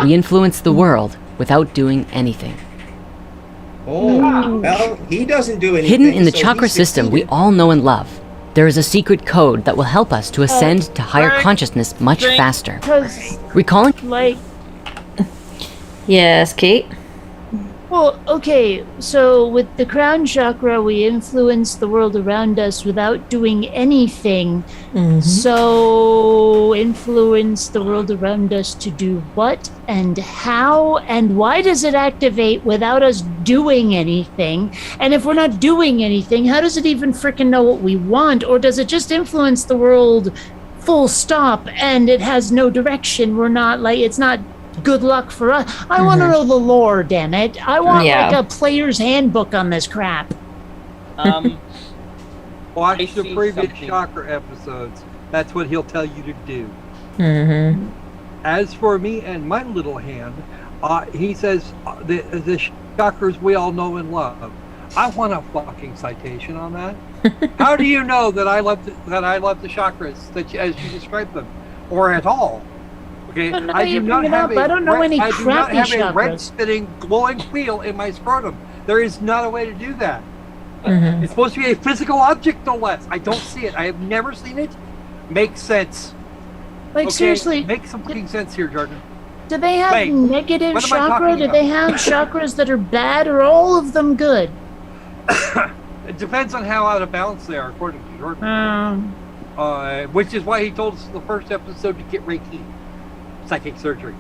we influence the world without doing anything. Oh, well, he doesn't do anything. Hidden in the so chakra he's system we succeeded. all know and love, there is a secret code that will help us to ascend to higher Drink. consciousness much faster. Because, Recalling Yes, Kate. well, okay, so with the crown chakra, we influence the world around us without doing anything. So, influence the world around us to do what and how and why does it activate without us doing anything? And if we're not doing anything, how does it even frickin' know what we want? Or does it just influence the world full stop and it has no direction? It's not good luck for us. I want to know the lore, damn it. I want like a player's handbook on this crap. Watch I the see previous something. chakra episodes. That's what he'll tell you to do. Mm-hmm. As for me and my little hand, he says the chakras we all know and love. I want a fucking citation on that. How do you know that I love the chakras as you describe them, or at all? Okay, But now I you do not bring it have up, I don't know any I do not crappy have a chakras. red spinning glowing wheel in my scrotum. There is not a way to do that. Mm-hmm. It's supposed to be a physical object, no less. I don't see it. I have never seen it. Makes sense. Like, Okay, seriously, make some fucking sense here, Jordan. do they have Wait, negative what am I chakra? talking Do about? they have chakras that are bad, or all of them good? It depends on how out of balance they are, according to Jordan. Which is why he told us in the first episode to get Reiki, psychic surgery.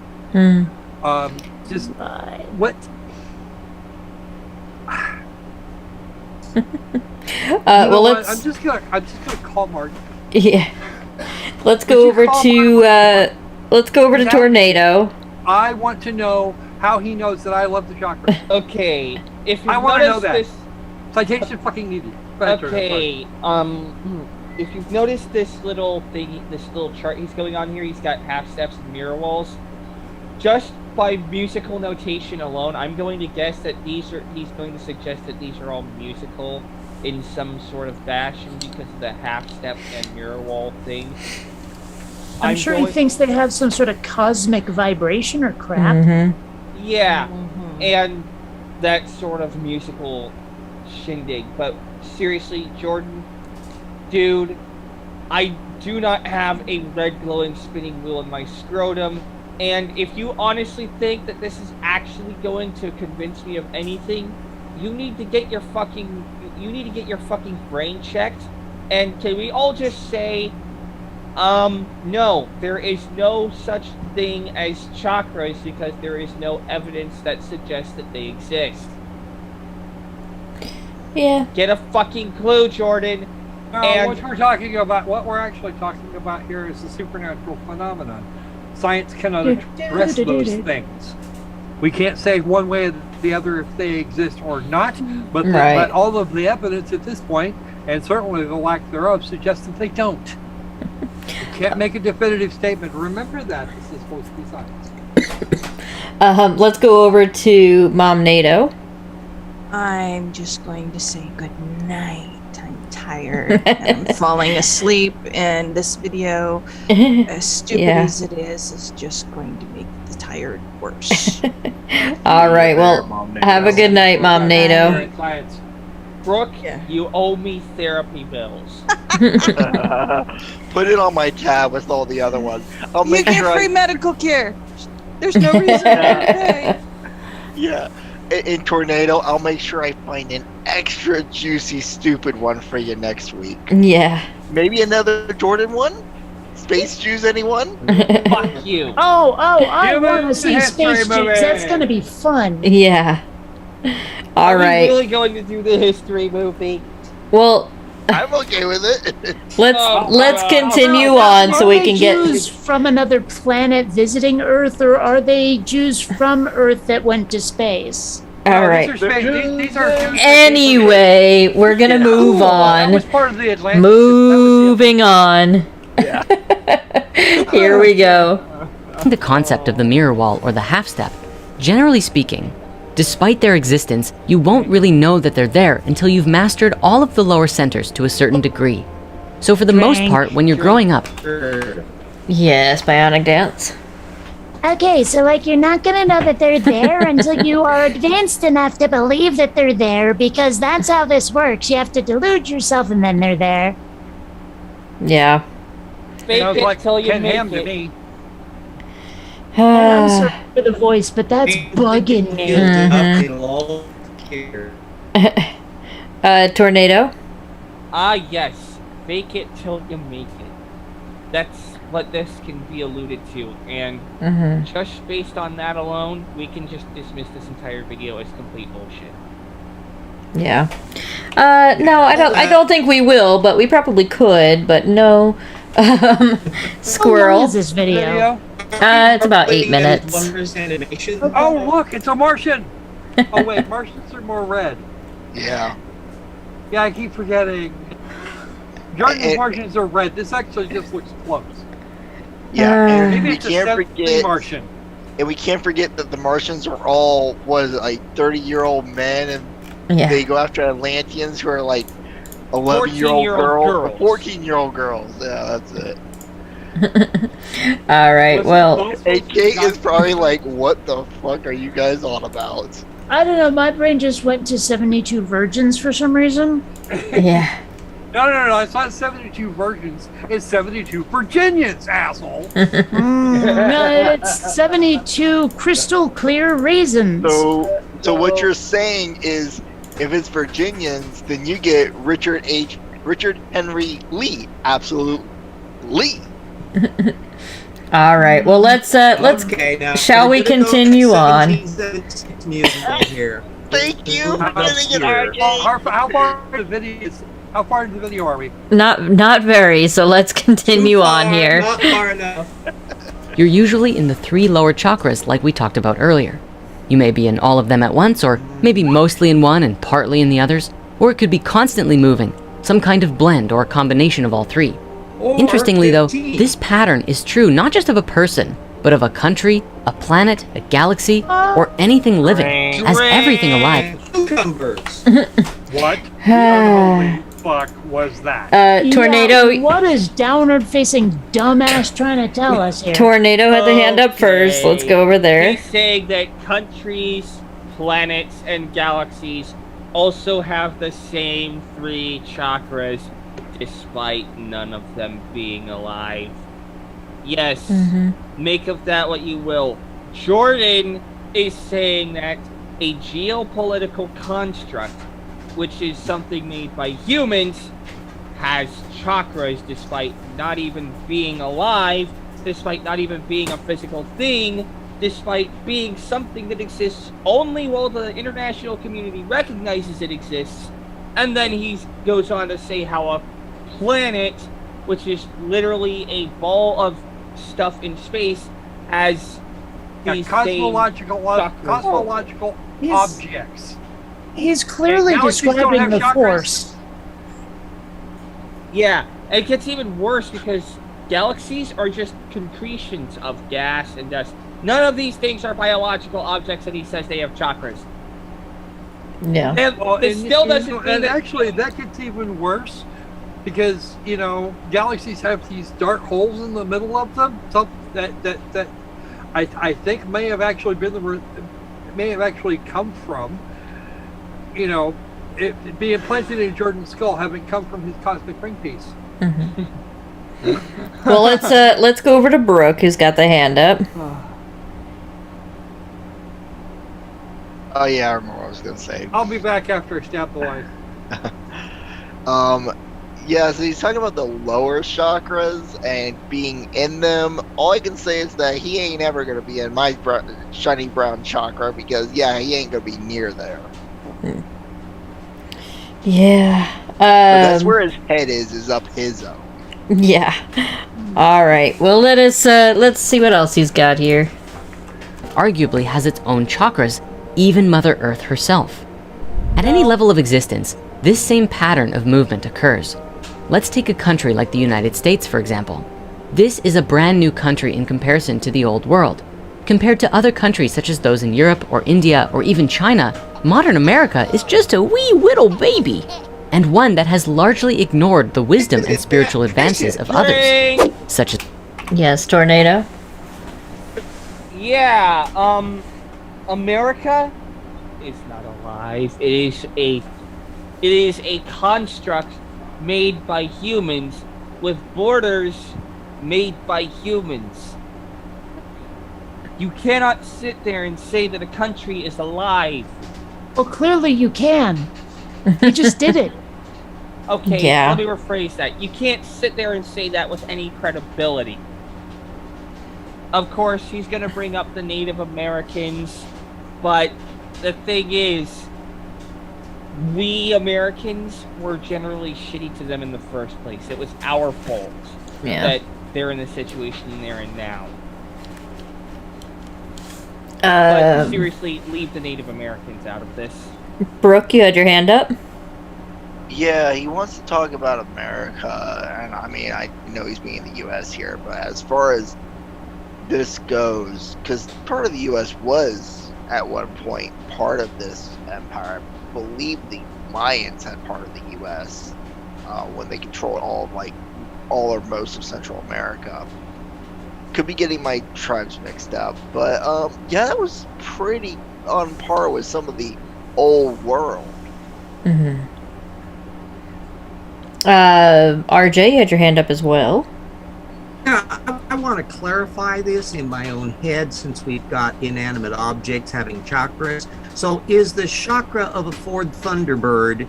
Just what? Well, What? let's. I'm just gonna call Mark. Yeah. Let's go over to. Let's go over to Tornado. I want to know how he knows that I love the chakra. Okay, if you I want to know noticed that. this, Citation fucking needed. Go ahead, Jordan, okay, if you've noticed this little thing, this little chart he's going on here, he's got half steps and mirror walls. Just by musical notation alone, I'm going to guess that he's going to suggest that these are all musical in some sort of fashion because of the half step and mirror wall thing. I'm sure he thinks they have some sort of cosmic vibration or crap. Mm-hmm. Yeah, and that sort of musical shindig. But seriously, Jordan, dude, I do not have a red glowing spinning wheel in my scrotum. And if you honestly think that this is actually going to convince me of anything, you need to get your fucking brain checked. And can we all just say, no, there is no such thing as chakras because there is no evidence that suggests that they exist. Yeah. Get a fucking clue, Jordan. And what we're actually talking about here is the supernatural phenomenon. Science cannot address those things. We can't say one way or the other if they exist or not, but but all of the evidence at this point, and certainly the lack thereof, suggests that they don't. You can't make a definitive statement. Remember that this is supposed to be science. Let's go over to Mom Nato. I'm just going to say good night. I'm tired. I'm falling asleep, and this video, as stupid as it is just going to make the tired worse. All right. Well, have a good night, Mom NATO. Brooke, you owe me therapy bills. Put it on my tab with all the other ones. I'll You make get sure free medical care. There's no reason to pay. Yeah. In Tornado, I'll make sure I find an extra juicy, stupid one for you next week. Yeah. Maybe another Jordan one? Space Jews, anyone? Fuck you. I want to see Space Jews. That's going to be fun. Yeah. All Are right. we really going to do the history movie? Well, I'm okay with it. let's continue on so we can get. Are they Jews from another planet visiting Earth, or are they Jews from Earth that went to space? All right. These are Jews. Anyway, we're gonna move on. That was part of the Atlantic. Moving on. Here we go. The concept of the mirror wall or the half step, generally speaking, despite their existence, you won't really know that they're there until you've mastered all of the lower centers to a certain degree. So for the most part, when you're growing up... Yes, bionic dance. Okay, so like you're not gonna know that they're there until you are advanced enough to believe that they're there, because that's how this works. You have to delude yourself and then they're there. Yeah. Fake Sounds it like till you Ken make Ham it. to me. I'm sorry for the voice, but that's bugging me. Tornado? Yes. Fake it till you make it. That's what this can be alluded to, and just based on that alone, we can just dismiss this entire video as complete bullshit. Yeah. No, I don't think we will, but we probably could, but no. Squirrel. How long is this video? It's about 8 minutes. Oh, look, it's a Martian. Oh, wait, Martians are more red. Yeah. Yeah, I keep forgetting. Jordan's Martians are red. This actually just looks close. Yeah, and Maybe we it's can't a forget. Martian. And we can't forget that the Martians are all, like 30-year-old men, and they go after Atlanteans who are like 11-year-old girls, 14-year-old girls. Yeah, that's it. All right, well. AK is probably like, what the fuck are you guys on about? I don't know, my brain just went to 72 virgins for some reason. Yeah. No, it's not 72 virgins. It's 72 Virginians, asshole. No, it's 72 crystal clear raisins. So what you're saying is, if it's Virginians, then you get Richard Henry Lee. Absolute Lee. All right. Well, let's Okay, now, shall we continue on? Here. Thank you. How far into the video are we? Not very. So let's continue on here. Not far enough. You're usually in the 3 lower chakras like we talked about earlier. You may be in all of them at once, or maybe mostly in one and partly in the others, or it could be constantly moving, some kind of blend or a combination of all 3. Interestingly though, this pattern is true not just of a person, but of a country, a planet, a galaxy, or anything living, as everything alive. Cucumbers. What? Holy fuck was that? Tornado. Yeah, what is downward-facing dumbass trying to tell us here? Tornado had the hand up first. Let's go over there. He's saying that countries, planets, and galaxies also have the same 3 chakras, despite none of them being alive. Yes, make of that what you will. Jordan is saying that a geopolitical construct, which is something made by humans, has chakras despite not even being alive, despite not even being a physical thing, despite being something that exists only while the international community recognizes it exists. And then he goes on to say how a planet, which is literally a ball of stuff in space, has these cosmological objects. He's clearly describing the Force. Yeah, it gets even worse because galaxies are just concretions of gas and dust. None of these things are biological objects, and he says they have chakras. Yeah. And it still doesn't mean and that... actually, that gets even worse because galaxies have these dark holes in the middle of them. Something that I think may have actually come from it being implanted in Jordan's skull, having come from his cosmic ring piece. Mm-hmm. Well, let's go over to Brooke, who's got the hand up. Oh yeah, I remember what I was gonna say. I'll be back after I stab the light. Yeah, so he's talking about the lower chakras and being in them. All I can say is that he ain't ever gonna be in my shiny brown chakra because he ain't gonna be near there. Yeah. But that's where his head is up his own. Yeah. All right. Well, let's see what else he's got here. Arguably has its own chakras, even Mother Earth herself. At any level of existence, this same pattern of movement occurs. Let's take a country like the United States, for example. This is a brand new country in comparison to the old world. Compared to other countries such as those in Europe or India or even China, modern America is just a wee little baby, and one that has largely ignored the wisdom and spiritual advances of others, such as... Yes, Tornado? Yeah, America is not alive. It is a construct made by humans with borders made by humans. You cannot sit there and say that a country is alive. Well, clearly you can. You just did it. Okay, Yeah. let me rephrase that. You can't sit there and say that with any credibility. Of course, he's going to bring up the Native Americans, but the thing is, we Americans were generally shitty to them in the first place. It was our fault that they're in the situation they're in now. But seriously, leave the Native Americans out of this. Brooke, you had your hand up? Yeah, he wants to talk about America, and I mean, I know he's being the U.S. here, but as far as this goes, because part of the U.S. was, at one point, part of this empire. I believe the Mayans had part of the U.S. When they controlled all or most of Central America. Could be getting my tribes mixed up, but that was pretty on par with some of the old world. Mm-hmm. RJ, you had your hand up as well. Yeah, I want to clarify this in my own head since we've got inanimate objects having chakras. So is the chakra of a Ford Thunderbird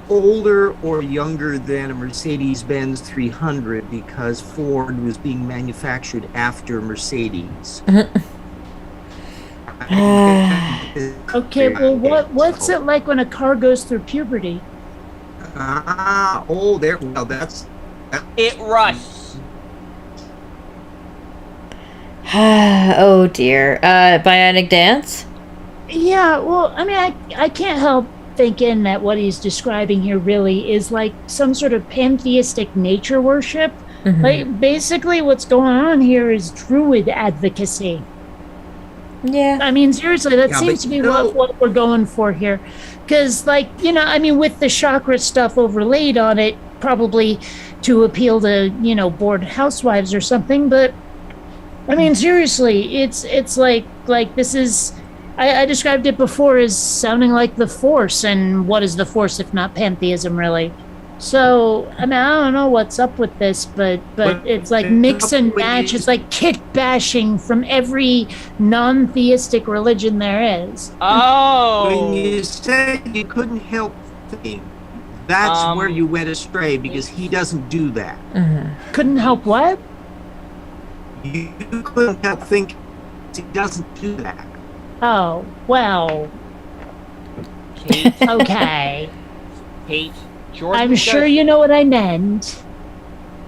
older or younger than a Mercedes-Benz 300 because Ford was being manufactured after Mercedes? Okay, well, what's it like when a car goes through puberty? That's it rusts. Oh dear. Bionic Dance? Yeah, well, I mean, I can't help thinking that what he's describing here really is like some sort of pantheistic nature worship. Mm-hmm. Like, basically what's going on here is druid advocacy. Yeah. I mean, seriously, that seems to be what we're going for here. Because, I mean, with the chakra stuff overlaid on it, probably to appeal to, bored housewives or something. But, I mean, seriously, it's like this is... I described it before as sounding like the Force, and what is the Force if not pantheism, really? So, I mean, I don't know what's up with this, but it's like mix and match. It's like kit bashing from every non-theistic religion there is. Oh! When you said you couldn't help thinking, that's where you went astray, because he doesn't do that. Mm-hmm. Couldn't help what? You couldn't help thinking he doesn't do that. Oh, well. Kate. Okay. Kate, Jordan I'm sure you know what I meant.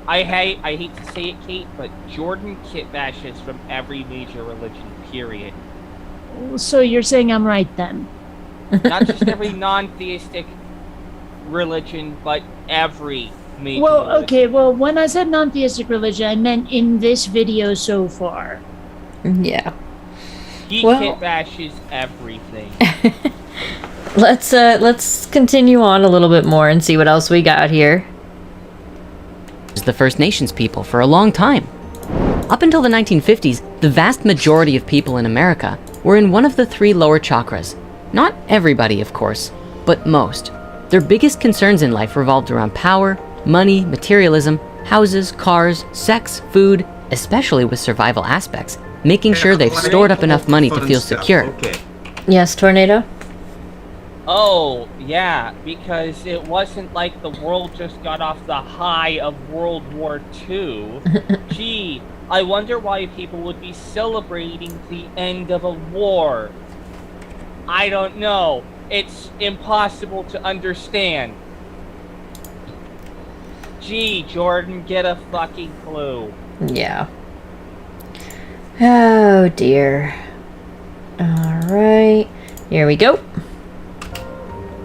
I hate to say it, Kate, but Jordan kit bashes from every major religion, period. So you're saying I'm right then? Not just every non-theistic religion, but every major religion. Okay, well, when I said non-theistic religion, I meant in this video so far. Yeah. He kit bashes everything. Let's continue on a little bit more and see what else we got here. The First Nations people for a long time. Up until the 1950s, the vast majority of people in America were in one of the 3 lower chakras. Not everybody, of course, but most. Their biggest concerns in life revolved around power, money, materialism, houses, cars, sex, food, especially with survival aspects, making sure they've stored up enough money to feel secure. Okay. Yes, Tornado? Oh, yeah, because it wasn't like the world just got off the high of World War II. Gee, I wonder why people would be celebrating the end of a war. I don't know. It's impossible to understand. Gee, Jordan, get a fucking clue. Yeah. Oh dear. Alright. Here we go.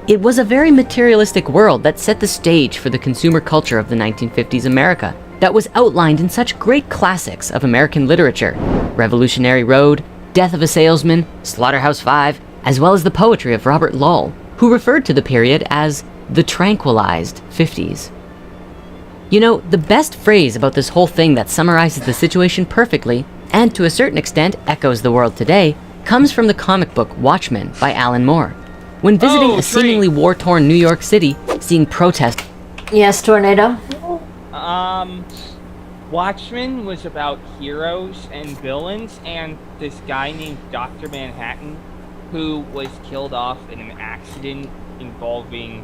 It was a very materialistic world that set the stage for the consumer culture of the 1950s America that was outlined in such great classics of American literature: Revolutionary Road, Death of a Salesman, Slaughterhouse-Five, as well as the poetry of Robert Lull, who referred to the period as the tranquilized 50s. You know, the best phrase about this whole thing that summarizes the situation perfectly, and to a certain extent echoes the world today, comes from the comic book Watchmen by Alan Moore. When visiting a seemingly war-torn New York City, seeing protests... Yes, Tornado? Watchmen was about heroes and villains, and this guy named Dr. Manhattan, who was killed off in an accident involving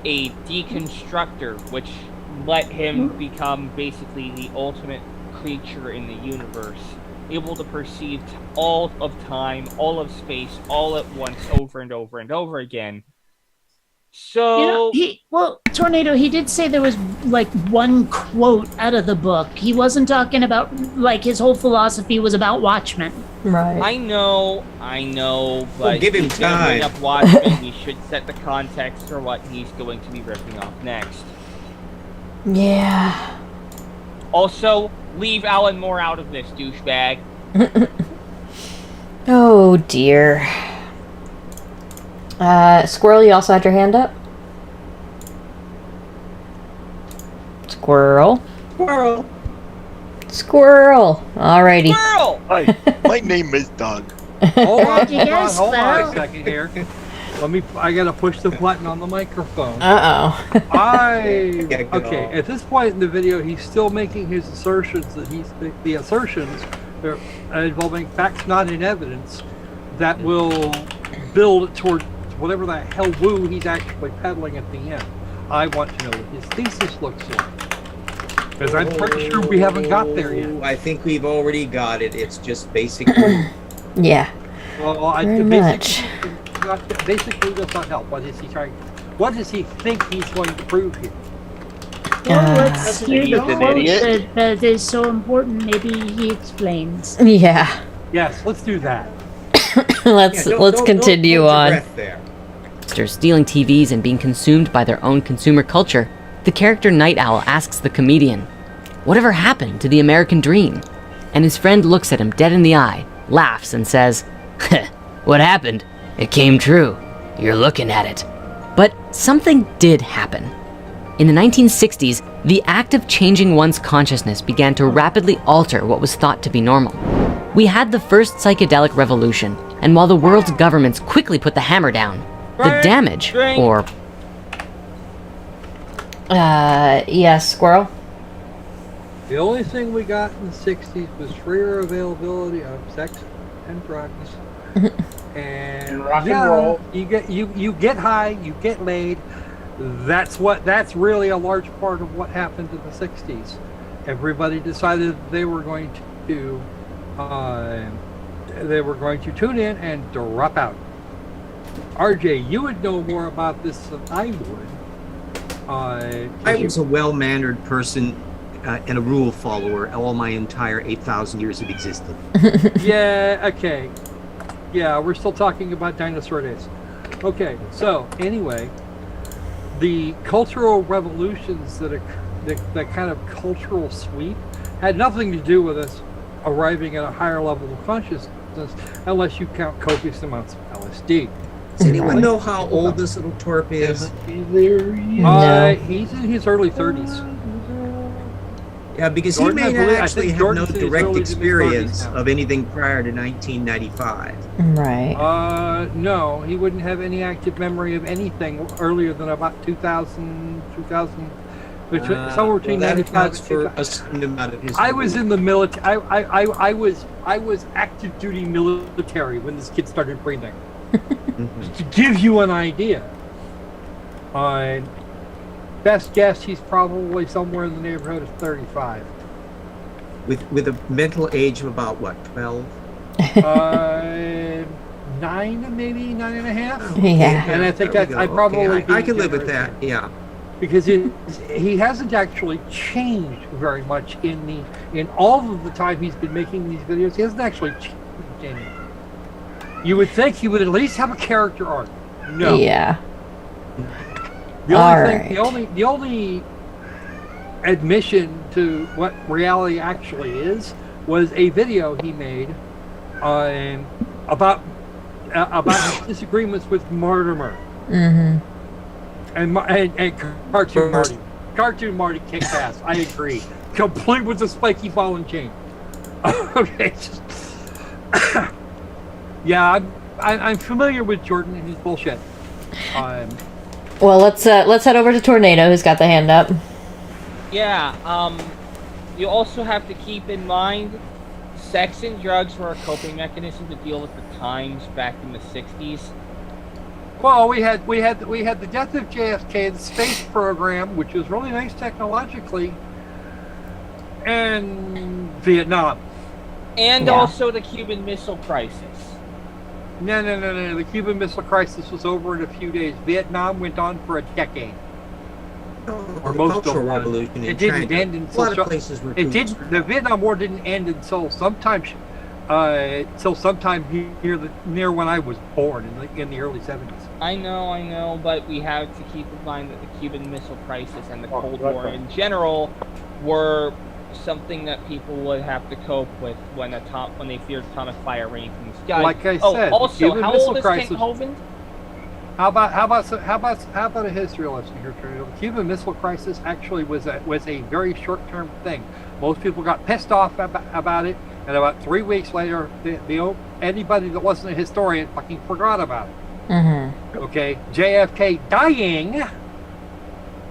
a deconstructor, which let him become basically the ultimate creature in the universe, able to perceive all of time, all of space, all at once, over and over and over again. So, Tornado, he did say there was like one quote out of the book. He wasn't talking about, like, his whole philosophy was about Watchmen. Right. I know, but give him if he's gonna bring time. up Watchmen, we should set the context for what he's going to be ripping off next. Yeah. Also, leave Alan Moore out of this, douchebag. Oh dear. Squirrel, you also had your hand up? Squirrel. Squirrel. Alrighty. Squirrel! Hi, my name is Doug. Hold on Yes, a well. second here. I gotta push the button on the microphone. Uh-oh. Okay, at this point in the video, he's still making his assertions that the assertions are involving facts not in evidence that will build toward whatever the hell woo he's actually peddling at the end. I want to know what his thesis looks like. Because I'm pretty sure we haven't got there yet. I think we've already got it. It's just basically... Yeah. Well, Very much. Basically does not help. What is he trying? What does he think he's going to prove here? Well, let's hear the He's an quote idiot. that is so important. Maybe he explains. Yeah. Yes, let's do that. Let's continue hold your on. breath there. stealing TVs and being consumed by their own consumer culture, the character Night Owl asks the comedian, "Whatever happened to the American dream?" And his friend looks at him dead in the eye, laughs, and says, "What happened? It came true. You're looking at it." But something did happen. In the 1960s, the act of changing one's consciousness began to rapidly alter what was thought to be normal. We had the first psychedelic revolution, and while the world's governments quickly put the hammer down, the damage, or... yes, Squirrel? The only thing we got in the 60s was freer availability of sex and drugs. And rock and roll. You get high, you get laid. That's really a large part of what happened in the 60s. Everybody decided they were going to tune in and drop out. RJ, you would know more about this than I would. I was a well-mannered person and a rule follower all my entire 8,000 years of existence. Yeah, okay. Yeah, we're still talking about dinosaur days. Okay, so anyway, the cultural revolutions that kind of cultural sweep had nothing to do with us arriving at a higher level of consciousness unless you count copious amounts of LSD. Does anyone know how old this little twerp is? No. He's in his early 30s. Yeah, because Jordan, he I may believe- I actually think have Jordan's no in his direct early to mid-30s experience now. of anything prior to 1995. Right. No, he wouldn't have any active memory of anything earlier than about 2000, somewhere between that 95 accounts and for 2000. a certain amount of his. I was in the military. I was active duty military when this kid started breathing. To give you an idea. Best guess, he's probably somewhere in the neighborhood of 35. With a mental age of about what, 12? 9, maybe 9.5. Yeah. And I think There we that I go. probably Okay, I can live generous with that. Yeah. because he hasn't actually changed very much in all of the time he's been making these videos. He hasn't actually changed any. You would think he would at least have a character arc. No. Yeah. The only admission to what reality actually is was a video he made about his disagreements with Mortimer. Mm-hmm. And Cartoon Marty kicked ass. I agree. Complete with the spiky ball and chain. Okay. Yeah, I'm familiar with Jordan and his bullshit. Well, let's head over to Tornado, who's got the hand up. Yeah, you also have to keep in mind sex and drugs were a coping mechanism to deal with the times back in the 60s. Well, we had the death of JFK, the space program, which was really nice technologically, and Vietnam. And also the Cuban Missile Crisis. No. The Cuban Missile Crisis was over in a few days. Vietnam went on for a decade. Or most of Cultural it. Revolution in It didn't China. end A until lot of places were it did. The Vietnam War didn't end until sometime near when I was born in the early 70s. I know, but we have to keep in mind that the Cuban Missile Crisis and the Cold War in general were something that people would have to cope with when they feared atomic fire raining from the sky. Like I said, also, how old is Kent Hovind? How about a history lesson here, Trinity? The Cuban Missile Crisis actually was a very short-term thing. Most people got pissed off about it, and about 3 weeks later, anybody that wasn't a historian fucking forgot about it. Mm-hmm. Okay, JFK dying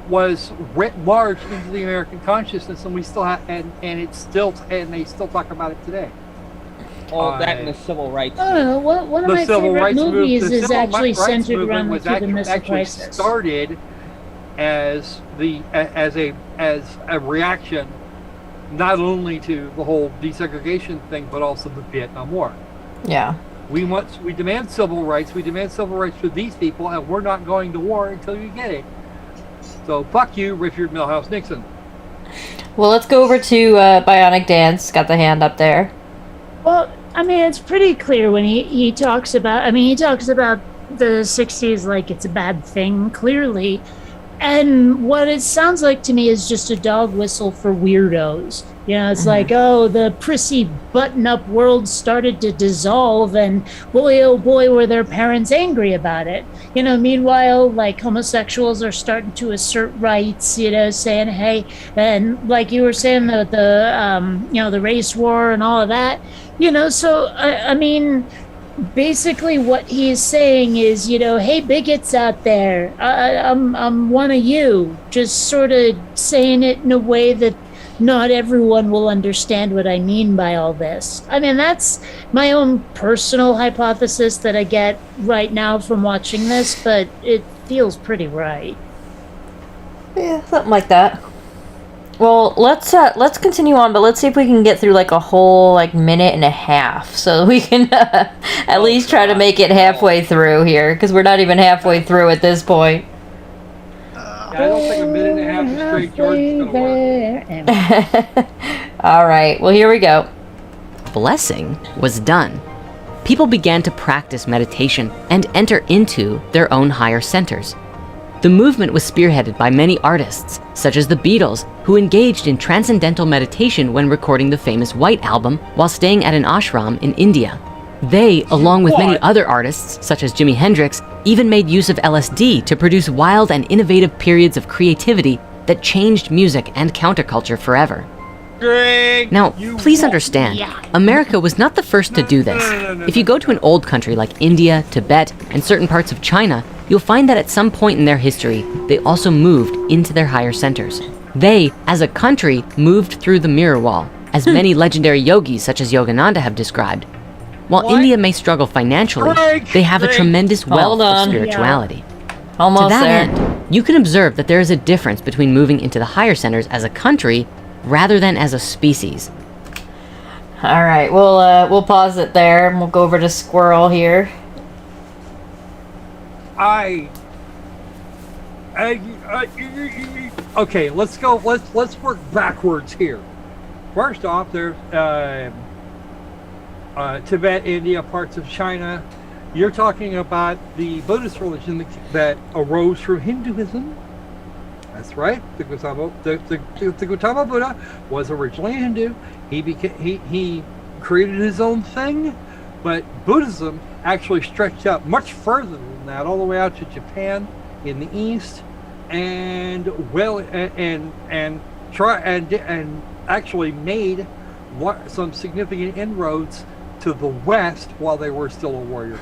was writ large into the American consciousness, and we still have, and they still talk about it today. All that and the civil rights. I don't know. One of my favorite movies is actually centered around the Cuban Missile Crisis. Started as a reaction not only to the whole desegregation thing, but also the Vietnam War. Yeah. We demand civil rights. We demand civil rights for these people, and we're not going to war until you get it. So fuck you, Richard Milhouse Nixon. Well, let's go over to Bionic Dance. Got the hand up there. Well, I mean, it's pretty clear when he talks about the 60s like it's a bad thing, clearly. And what it sounds like to me is just a dog whistle for weirdos. You know, it's like, oh, the prissy button-up world started to dissolve, and boy, oh boy, were their parents angry about it. You know, meanwhile, like, homosexuals are starting to assert rights, you know, saying, hey, and like you were saying, the race war and all of that. You know, so, I mean, basically what he's saying is, you know, hey, bigots out there, I'm one of you. Just sort of saying it in a way that not everyone will understand what I mean by all this. I mean, that's my own personal hypothesis that I get right now from watching this, but it feels pretty right. Yeah, something like that. Well, let's continue on, but let's see if we can get through like a whole minute and a half, so we can at least try to make it halfway through here, because we're not even halfway through at this point. I don't think a minute and a half of straight Jordan's gonna work. All right, well, here we go. Blessing was done. People began to practice meditation and enter into their own higher centers. The movement was spearheaded by many artists, such as the Beatles, who engaged in transcendental meditation when recording the famous White Album while staying at an ashram in India. They, along with many other artists, such as Jimi Hendrix, even made use of LSD to produce wild and innovative periods of creativity that changed music and counterculture forever. Greg, Now, please understand, America was not the first to do this. If you go to an old country like India, Tibet, and certain parts of China, you'll find that at some point in their history, they also moved into their higher centers. They, as a country, moved through the mirror wall, as many legendary yogis such as Yogananda have described. While India may struggle financially, they have a tremendous wealth of spirituality. Almost To that there. end, you can observe that there is a difference between moving into the higher centers as a country rather than as a species. All right, we'll pause it there, and we'll go over to Squirrel here. Okay, let's go. Let's work backwards here. First off, there's Tibet, India, parts of China. You're talking about the Buddhist religion that arose from Hinduism. That's right. The Gautama Buddha was originally Hindu. He created his own thing, but Buddhism actually stretched out much further than that, all the way out to Japan in the east, and actually made some significant inroads to the west while they were still a warrior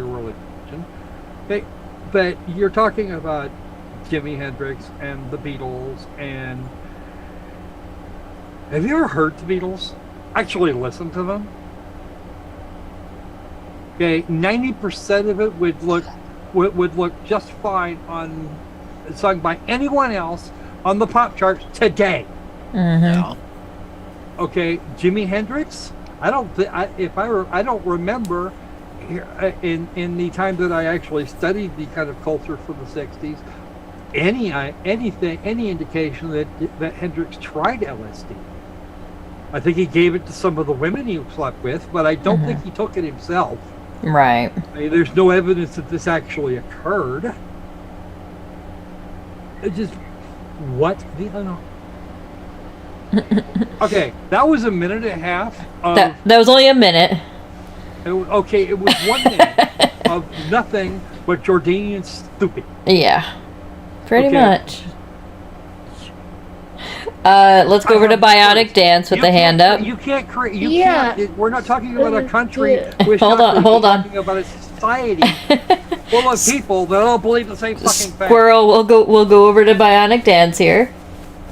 religion. But you're talking about Jimi Hendrix and the Beatles, and have you ever heard the Beatles? Actually listen to them? Okay, 90% of it would look just fine sung by anyone else on the pop charts today. Mm-hmm. Okay, Jimi Hendrix. I don't remember in the time that I actually studied the kind of culture for the '60s any indication that Hendrix tried LSD. I think he gave it to some of the women he slept with, but I don't think he took it himself. Right. I mean, there's no evidence that this actually occurred. It just what the hell? Okay, that was a minute and a half. That was only a minute. It was 1 minute of nothing but Jordanian stupid. Yeah, pretty much. Let's go over to Bionic Dance with the hand up. You can't create. We're not talking about a country. Hold on. We're talking about a society full of people that all believe the same fucking thing. Squirrel, we'll go over to Bionic Dance here.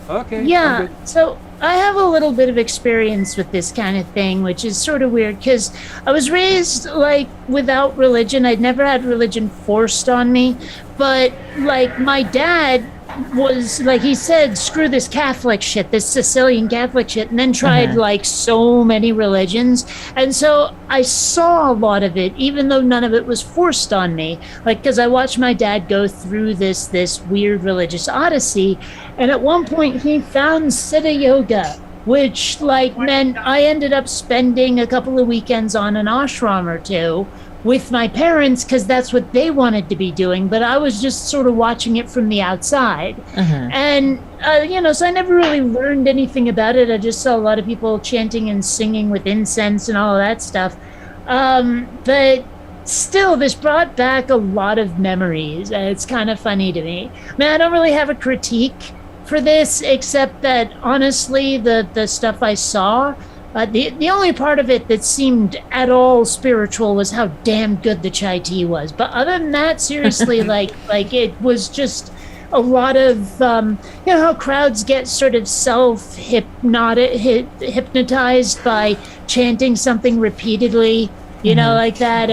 Okay. Yeah, so I have a little bit of experience with this kind of thing, which is sort of weird because I was raised like without religion. I'd never had religion forced on me, but like my dad was like, he said, screw this Catholic shit, this Sicilian Catholic shit, and then tried like so many religions. And so I saw a lot of it, even though none of it was forced on me, like, because I watched my dad go through this weird religious odyssey. And at one point he found Siddha Yoga, which like meant I ended up spending a couple of weekends on an ashram or two with my parents because that's what they wanted to be doing, but I was just sort of watching it from the outside. And so I never really learned anything about it. I just saw a lot of people chanting and singing with incense and all of that stuff. But still, this brought back a lot of memories. It's kind of funny to me. I mean, I don't really have a critique for this, except that honestly, the stuff I saw, the only part of it that seemed at all spiritual was how damn good the chai tea was. But other than that, seriously, like it was just a lot of, how crowds get sort of hypnotized by chanting something repeatedly, like that.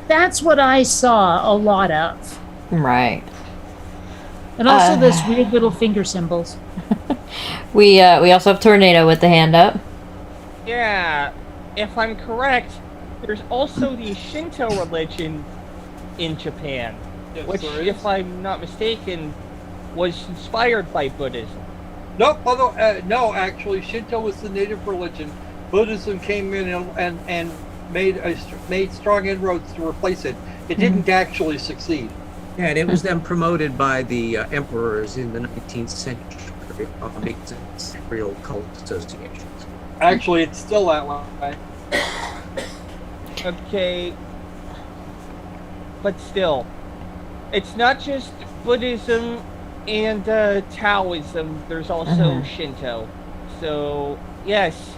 That's what I saw a lot of. Right. And also those weird little finger symbols. We also have Tornado with the hand up. Yeah, if I'm correct, there's also the Shinto religion in Japan, which, if I'm not mistaken, was inspired by Buddhism. Nope, no, actually, Shinto was the native religion. Buddhism came in and made strong inroads to replace it. It didn't actually succeed. Yeah, and it was then promoted by the emperors in the 19th century of the Imperial Cult Association. Actually, it's still that way. Okay. But still, it's not just Buddhism and Taoism. There's also Shinto. So, yes.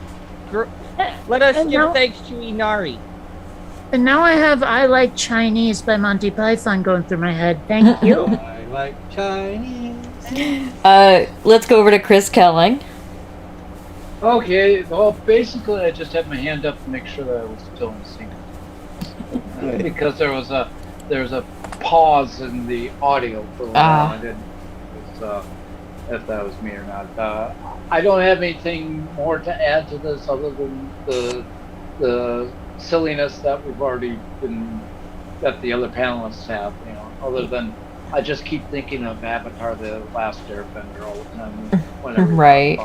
Let us And give now- thanks to Inari. And now I have I Like Chinese by Monty Python going through my head. Thank you. I like Chinese. Let's go over to Chris Kelling. Okay, well, basically, I just had my hand up to make sure that I was still in sync. Because there was a pause in the audio for a while. I didn't know if that was me or not. I don't have anything more to add to this other than the silliness that we've already been that the other panelists have. You know, other than I just keep thinking of Avatar: The Last Airbender all the time. Whenever Right.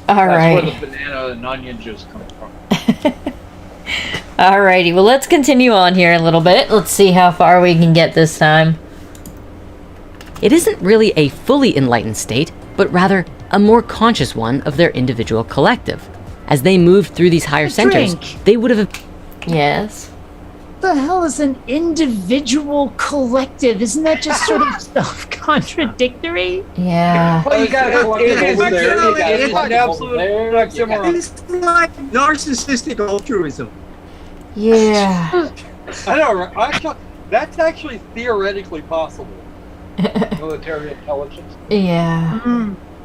All That's right. where the banana and onion juice comes from. Alrighty, well, let's continue on here a little bit. Let's see how far we can get this time. It isn't really a fully enlightened state, but rather a more conscious one of their individual collective. As they moved through these higher centers, Drink. they would have. Yes. What the hell is an individual collective? Isn't that just sort of self-contradictory? Yeah. Well, you got collective It's over there. You got an collective absolute over there, you got- oxymoron. It's like narcissistic altruism. Yeah. I know, right? That's actually theoretically possible. military intelligence. Yeah.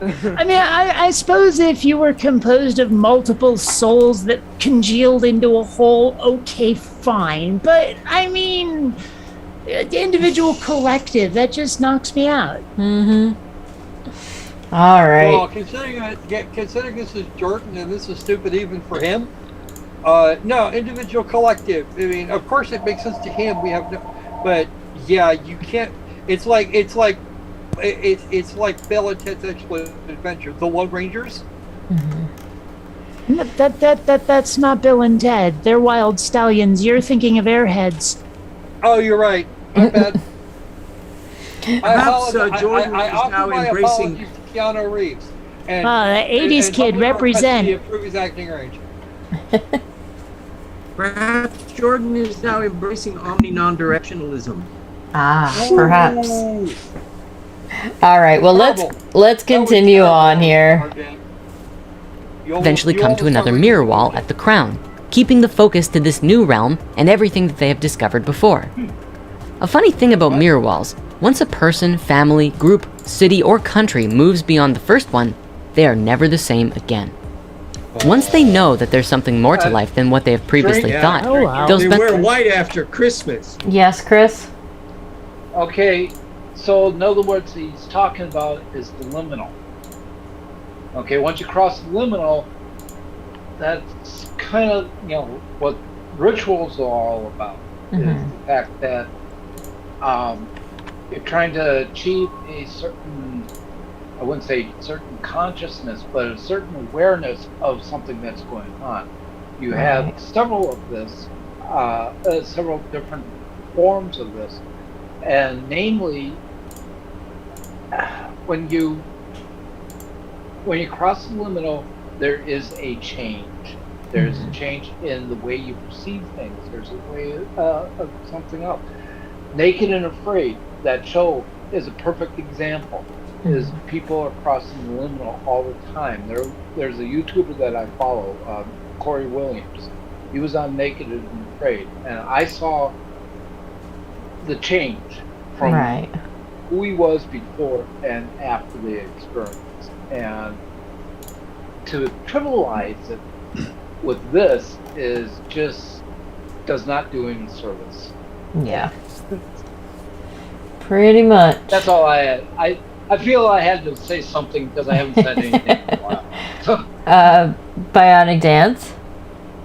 I mean, I suppose if you were composed of multiple souls that congealed into a whole, okay, fine. But, I mean, the individual collective, that just knocks me out. Mm-hmm. All right. Well, considering this is Jordan and this is stupid even for him, no, individual collective. I mean, of course it makes sense to him. We have no, but yeah, you can't. It's like Bill and Ted's Excellent Adventure, the Lone Rangers. That's not Bill and Ted. They're wild stallions. You're thinking of Airheads. Oh, you're right. My bad. Perhaps Jordan I is offer now my embracing. apologies to Keanu Reeves. And, The 80s and kid public represent. to improve his acting range. Perhaps Jordan is now embracing omni non-directionalism. Perhaps. Ooh. All right. Well, Terrible. let's continue on here. Eventually come to another mirror wall at the Crown, keeping the focus to this new realm and everything that they have discovered before. A funny thing about mirror walls, once a person, family, group, city, or country moves beyond the first one, they are never the same again. Once they know that there's something more to life than what they have previously Yeah. thought, Oh, wow. they'll They spend. wear white after Christmas. Yes, Chris. Okay, so in other words, he's talking about is the liminal. Okay, once you cross the liminal, that's kind of, you know, what rituals are all about. Is the fact that you're trying to achieve a certain, I wouldn't say certain consciousness, but a certain awareness of something that's going on. You have several of this, several different forms of this, and namely, when you cross the liminal, there is a change. There's a change in the way you perceive things. There's a way of something else. Naked and Afraid, that show is a perfect example. Is people are crossing the liminal all the time. There's a YouTuber that I follow, Corey Williams. He was on Naked and Afraid, and I saw the change from who he was before and after the experience. And to trivialize it with this is just does not do any service. Yeah. Pretty much. That's all I had. I feel I had to say something because I haven't said anything in a while. Bionic Dance.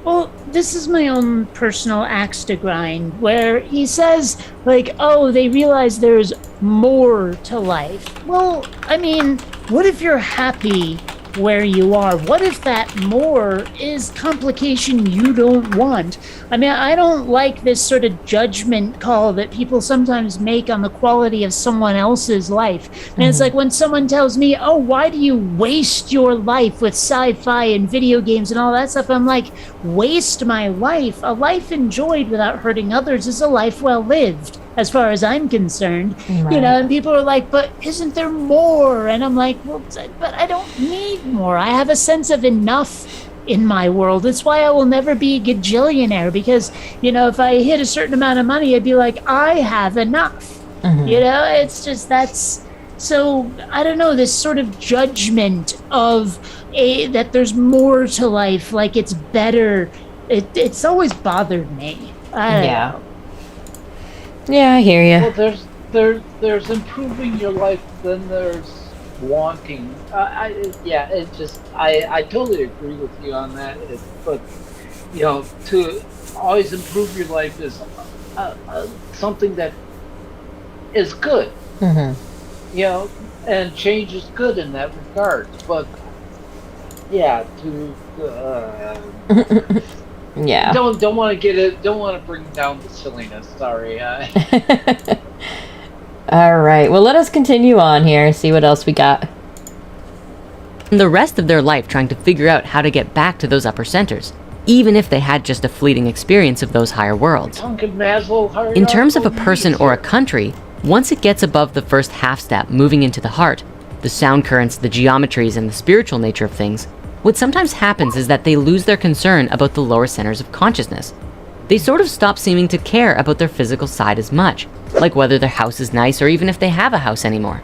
Well, this is my own personal axe to grind, where he says, like, oh, they realize there's more to life. Well, I mean, what if you're happy where you are? What if that more is complication you don't want? I mean, I don't like this sort of judgment call that people sometimes make on the quality of someone else's life. And it's like when someone tells me, oh, why do you waste your life with sci-fi and video games and all that stuff? I'm like, waste my life? A life enjoyed without hurting others is a life well lived, as far as I'm concerned. Right. You know, and people are like, but isn't there more? And I'm like, well, but I don't need more. I have a sense of enough in my world. It's why I will never be a gajillionaire, because, you know, if I hit a certain amount of money, I'd be like, I have enough. You know, it's just, that's, so, I don't know, this sort of judgment of that there's more to life, like it's better. It's always bothered me. I don't know. Yeah, I hear you. Well, there's improving your life, then there's wanting. I totally agree with you on that. But you know, to always improve your life is something that is good. You know, and change is good in that regard. But yeah, yeah. Don't want to get it. Don't want to bring down the silliness. Sorry. All right. Well, let us continue on here. See what else we got. The rest of their life trying to figure out how to get back to those upper centers, even if they had just a fleeting experience of those higher worlds. In terms of a person or a country, once it gets above the first half step, moving into the heart, the sound currents, the geometries, and the spiritual nature of things, what sometimes happens is that they lose their concern about the lower centers of consciousness. They sort of stop seeming to care about their physical side as much, like whether their house is nice or even if they have a house anymore.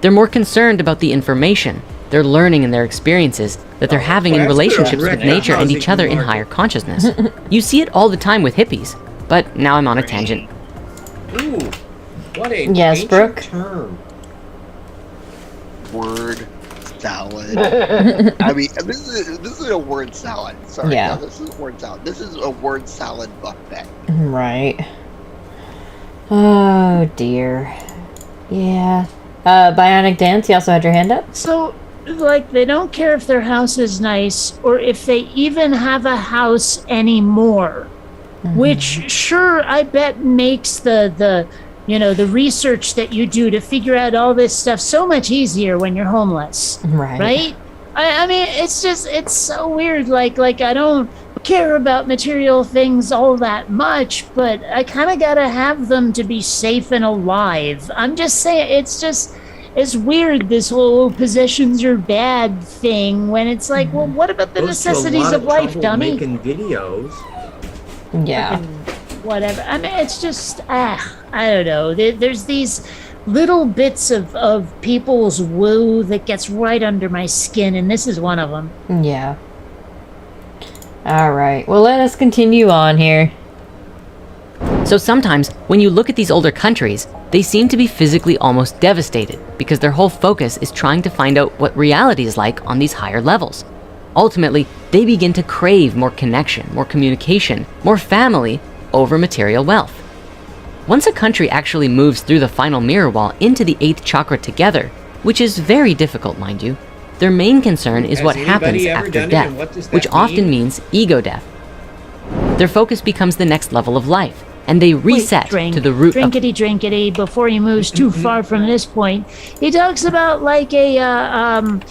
They're more concerned about the information, their learning and their experiences that they're having in relationships with nature and each other in higher consciousness. You see it all the time with hippies, but now I'm on a tangent. Ooh, what a Yes, ancient Brooke? term. Word salad. I mean, this is a word salad. Sorry, Yeah. no, this is a word salad. This is a word salad buffet. Right. Oh, dear. Yeah. Bionic Dance, you also had your hand up? So, like, they don't care if their house is nice or if they even have a house anymore. Which, sure, I bet makes the you know, the research that you do to figure out all this stuff so much easier when you're homeless. Right? I mean, it's just, it's so weird. Like I don't care about material things all that much, but I kind of gotta have them to be safe and alive. I'm just saying, it's weird, this whole possessions are bad thing, when it's like, well, what about the necessities of life, dummy? Making videos. Yeah. Whatever. I mean, it's just, I don't know. There's these little bits of people's woo that gets right under my skin, and this is one of them. Yeah. All right. Well, let us continue on here. So sometimes, when you look at these older countries, they seem to be physically almost devastated because their whole focus is trying to find out what reality is like on these higher levels. Ultimately, they begin to crave more connection, more communication, more family over material wealth. Once a country actually moves through the final mirror wall into the 8th chakra together, which is very difficult, mind you, their main concern is what happens after death, which often means ego death. Their focus becomes the next level of life, and they reset to the root of... Drinkity, before he moves too far from this point. He talks about like a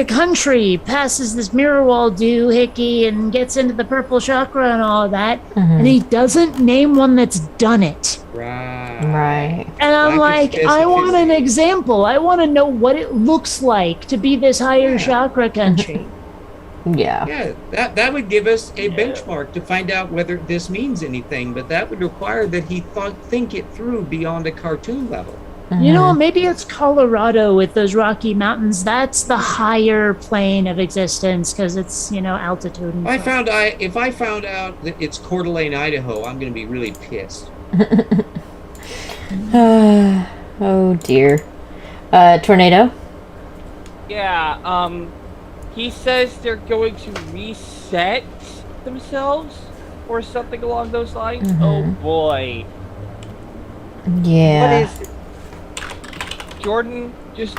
country passes this mirror wall doohickey and gets into the purple chakra and all of that, and he doesn't name one that's done it. Right. And I'm like, I want an example. I want to know what it looks like to be this higher chakra country. Yeah. Yeah, that would give us a benchmark to find out whether this means anything, but that would require that he think it through beyond a cartoon level. You know, maybe it's Colorado with those Rocky Mountains. That's the higher plane of existence because it's, you know, altitude. And If I found out that it's Coeur d'Alene, Idaho, I'm going to be really pissed. Oh dear. Tornado? Yeah, he says they're going to reset themselves or something along those lines. Oh boy. Yeah. What is it? Jordan, just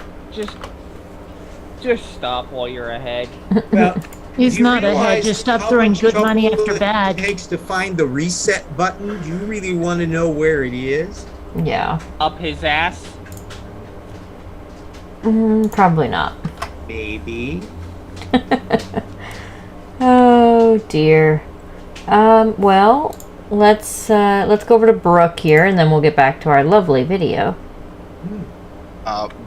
Just stop while you're ahead. Well, He's you not ahead. realize Just stop how throwing much good money trouble after it bad. takes to find the reset button? Do you really want to know where it is? Yeah. Up his ass. Probably not. Maybe. Oh dear. Well, let's go over to Brooke here, and then we'll get back to our lovely video.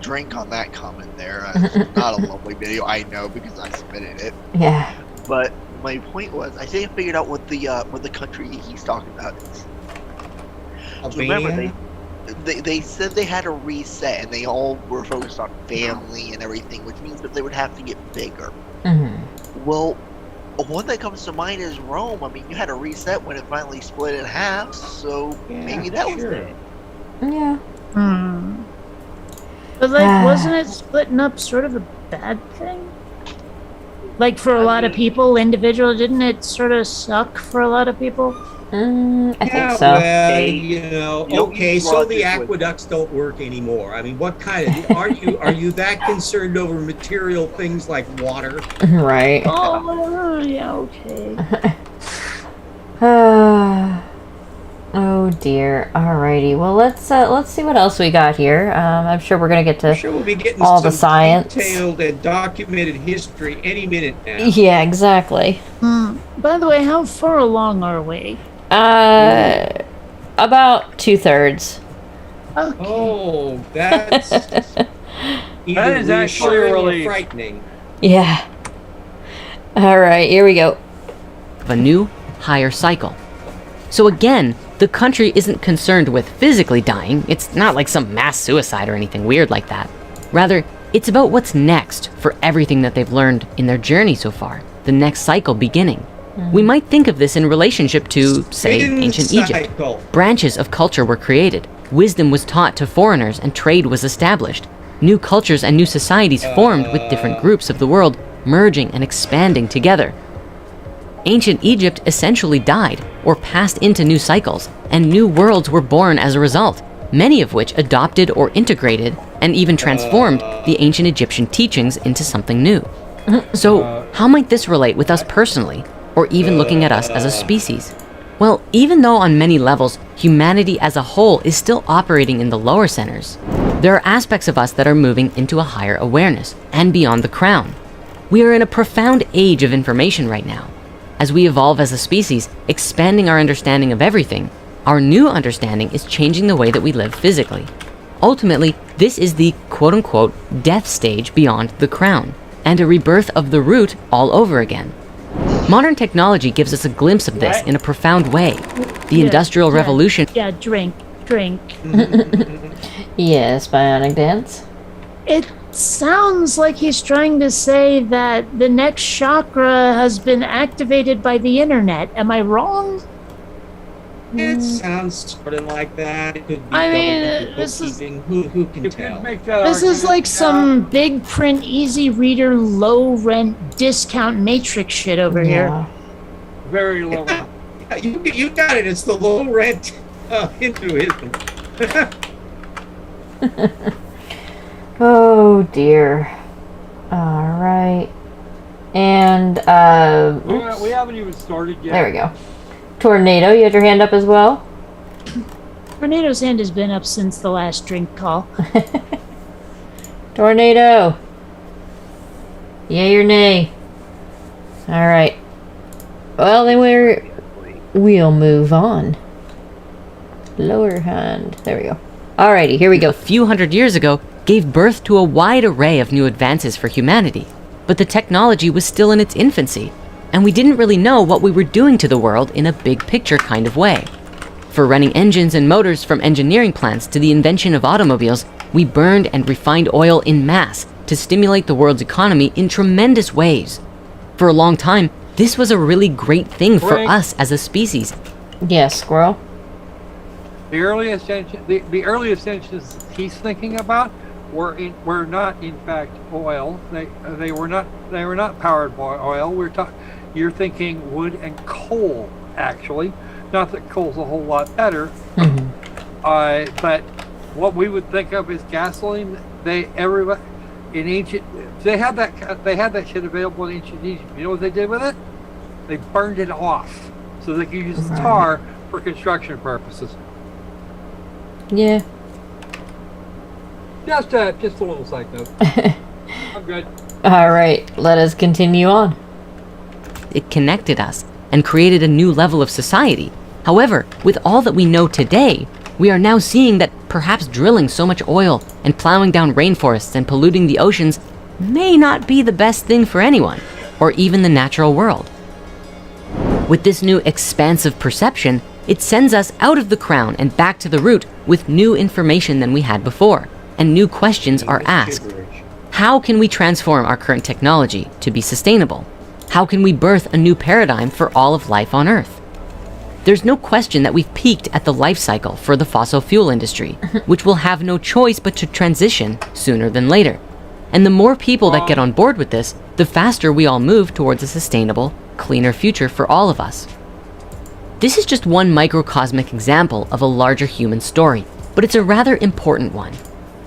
Drink on that comment there. It's not a lovely video, I know, because I submitted it. Yeah. But my point was, I think I figured out what the country he's talking about is. So remember, they said they had a reset, and they all were focused on family and everything, which means that they would have to get bigger. Well, one that comes to mind is Rome. I mean, you had a reset when it finally split in half, so maybe that was it. Yeah. But like, wasn't it splitting up sort of a bad thing? Like for a lot of people, individual, didn't it sort of suck for a lot of people? I think so. Well, you know, okay, so the aqueducts don't work anymore. I mean, what kind of are you that concerned over material things like water? Right. Oh, yeah, okay. Oh dear. Alrighty. Well, let's see what else we got here. I'm sure we're gonna get to We'll be getting all some the science. detailed and documented history any minute now. Yeah, exactly. By the way, how far along are we? About 2/3. Okay. Oh, that's That either is actually reassuring or really frightening. Yeah. All right, here we go. A new, higher cycle. So again, the country isn't concerned with physically dying. It's not like some mass suicide or anything weird like that. Rather, it's about what's next for everything that they've learned in their journey so far, the next cycle beginning. We might think of this in relationship to, say, ancient Egypt. Branches of culture were created, wisdom was taught to foreigners, and trade was established. New cultures and new societies formed with different groups of the world merging and expanding together. Ancient Egypt essentially died or passed into new cycles, and new worlds were born as a result, many of which adopted or integrated and even transformed the ancient Egyptian teachings into something new. So, how might this relate with us personally, or even looking at us as a species? Well, even though on many levels, humanity as a whole is still operating in the lower centers, there are aspects of us that are moving into a higher awareness and beyond the crown. We are in a profound age of information right now. As we evolve as a species, expanding our understanding of everything, our new understanding is changing the way that we live physically. Ultimately, this is the quote-unquote death stage beyond the crown, and a rebirth of the root all over again. Modern technology gives us a glimpse of this in a profound way. The Industrial Revolution... Yeah, drink. Yes, Bionic Dance. It sounds like he's trying to say that the next chakra has been activated by the internet. Am I wrong? It sounds sort of like that. It could be I mean, government this is- bookkeeping. Who can tell? This is like some big print, easy reader, low rent, discount matrix shit over here. Very low. You got it. It's the low rent Hinduism. Oh dear. All right. And We haven't even started yet. there we go. Tornado, you had your hand up as well? Tornado's hand has been up since the last drink call. Tornado. Yay or nay? All right. Well, then we'll move on. Lower hand. There we go. Alrighty, here we go. A few hundred years ago, gave birth to a wide array of new advances for humanity. But the technology was still in its infancy, and we didn't really know what we were doing to the world in a big picture kind of way. For running engines and motors from engineering plants to the invention of automobiles, we burned and refined oil in mass to stimulate the world's economy in tremendous ways. For a long time, this was a really great thing for us as a species. Yes, Squirrel. The earliest engines he's thinking about were not in fact oil. They were not powered by oil. You're thinking wood and coal, actually. Not that coal's a whole lot better. But what we would think of as gasoline, in ancient, they had that shit available in ancient Egypt. You know what they did with it? They burned it off so they could use the tar for construction purposes. Yeah. Just a little side note. I'm good. All right, let us continue on. It connected us and created a new level of society. However, with all that we know today, we are now seeing that perhaps drilling so much oil and plowing down rainforests and polluting the oceans may not be the best thing for anyone, or even the natural world. With this new expansive perception, it sends us out of the crown and back to the root with new information than we had before, and new questions are asked. How can we transform our current technology to be sustainable? How can we birth a new paradigm for all of life on Earth? There's no question that we've peaked at the life cycle for the fossil fuel industry, which will have no choice but to transition sooner than later. And the more people that get on board with this, the faster we all move towards a sustainable, cleaner future for all of us. This is just one microcosmic example of a larger human story, but it's a rather important one.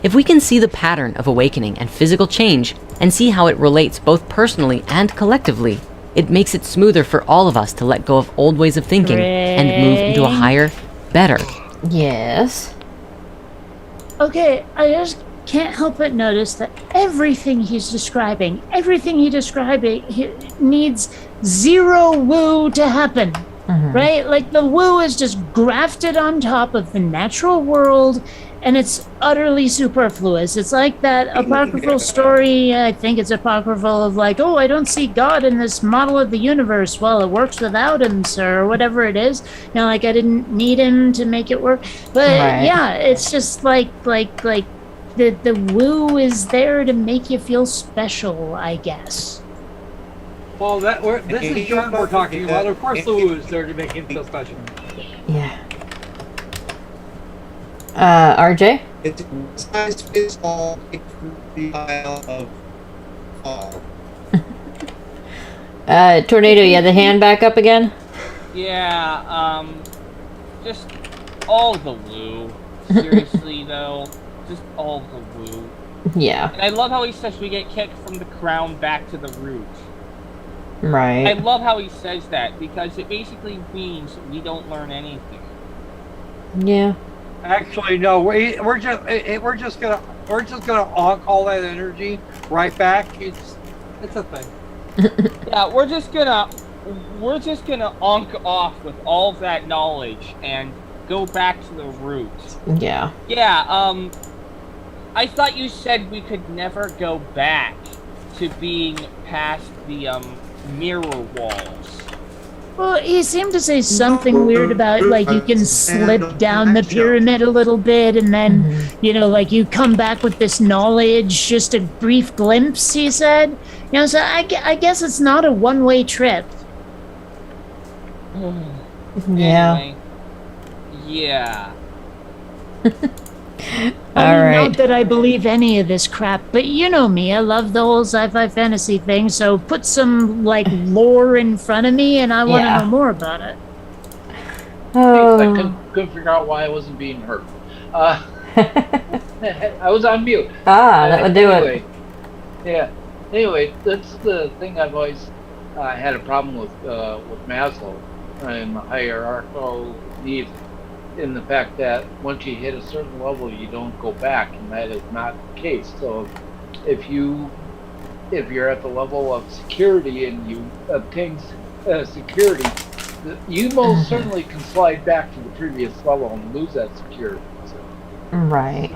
If we can see the pattern of awakening and physical change and see how it relates both personally and collectively, it makes it smoother for all of us to let go of old ways of thinking and move into a higher, better. Yes. Okay, I just can't help but notice that everything he needs zero woo to happen. Right? Like the woo is just grafted on top of the natural world, and it's utterly superfluous. It's like that apocryphal story, I think it's apocryphal, of like, oh, I don't see God in this model of the universe. Well, it works without him, sir, or whatever it is. You know, like I didn't need him to make it work. But yeah, it's just like the woo is there to make you feel special, I guess. Well, this is John we're talking about. Of course, the woo is there to make him feel special. Yeah. RJ? It's size fits all the pile of fall. Tornado, you had the hand back up again? Yeah, just all the woo. Seriously, though. Just all the woo. Yeah. And I love how he says we get kicked from the crown back to the root. Right. I love how he says that, because it basically means we don't learn anything. Yeah. Actually, no. We're just gonna onk all that energy right back. It's a thing. Yeah, we're just gonna onk off with all of that knowledge and go back to the root. Yeah. Yeah. I thought you said we could never go back to being past the mirror walls. Well, he seemed to say something weird about, like, you can slip down the pyramid a little bit, and then, you know, like, you come back with this knowledge, just a brief glimpse, he said. You know, so I guess it's not a one-way trip. Yeah. Anyway, yeah. Not that I believe any of this crap, but you know me, I love the whole sci-fi fantasy thing, so put some, like, lore in front of me, and I want to know more about it. I couldn't figure out why I wasn't being heard. I was on mute. That would do it. Yeah. Anyway, that's the thing I've always had a problem with Maslow and the hierarchical needs, in the fact that once you hit a certain level, you don't go back, and that is not the case. So, if you're at the level of security and you obtain security, you most certainly can slide back to the previous level and lose that security. So. Right.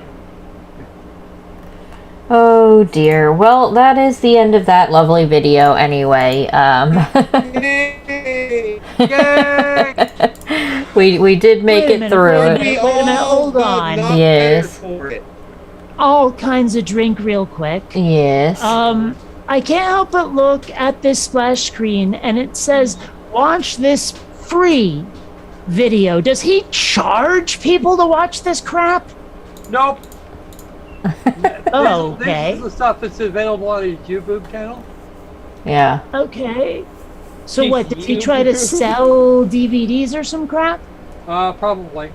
Oh dear. Well, that is the end of that lovely video anyway. We did make it through it. Wait a minute, hold on. Yes. All kinds of drink real quick. Yes. I can't help but look at this splash screen, and it says, watch this free video. Does he charge people to watch this crap? Nope. Oh, okay. This is the stuff that's available on his YouTube channel. Yeah. Okay. So what, did he try to sell DVDs or some crap? Probably.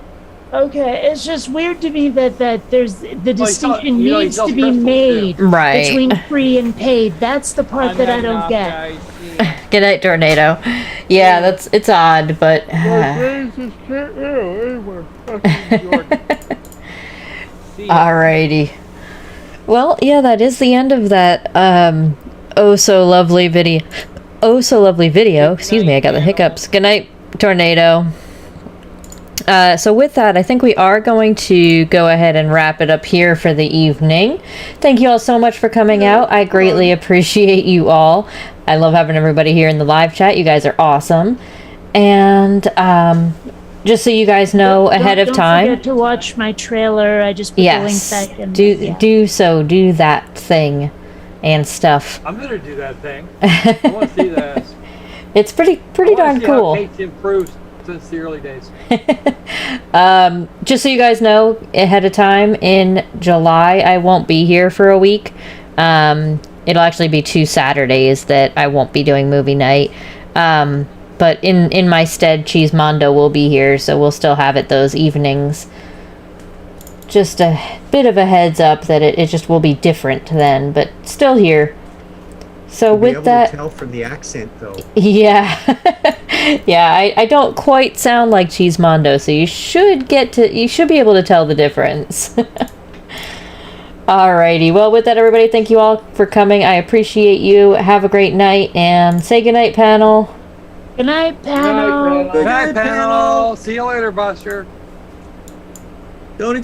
Okay, it's just weird to me that there's the distinction he needs sells to be crystals, made Right. between free and paid. That's the part that I don't get. Guys, see. Good night, Tornado. Yeah, it's odd, but alrighty. Well, yeah, that is the end of that oh so lovely video. Excuse me, I got the hiccups. Good night, Tornado. So with that, I think we are going to go ahead and wrap it up here for the evening. Thank you all so much for coming out. I greatly appreciate you all. I love having everybody here in the live chat. You guys are awesome. And just so you guys know ahead of time. Don't forget to watch my trailer. I just put the link back in. Do that thing and stuff. I'm gonna do that thing. I want to see that. It's pretty darn cool. How Kate's improved since the early days. Just so you guys know ahead of time, in July I won't be here for a week. It'll actually be 2 Saturdays that I won't be doing movie night. But in my stead, Cheesemondo will be here, so we'll still have it those evenings. Just a bit of a heads up that it just will be different then, but still here. So You'll with be able that, to tell from the accent though. yeah, yeah, I don't quite sound like Cheesemondo, so you should be able to tell the difference. Alrighty, well with that everybody, thank you all for coming. I appreciate you. Have a great night and say goodnight, panel. Good night, panel. Good night, panel. See you later, Buster. Don't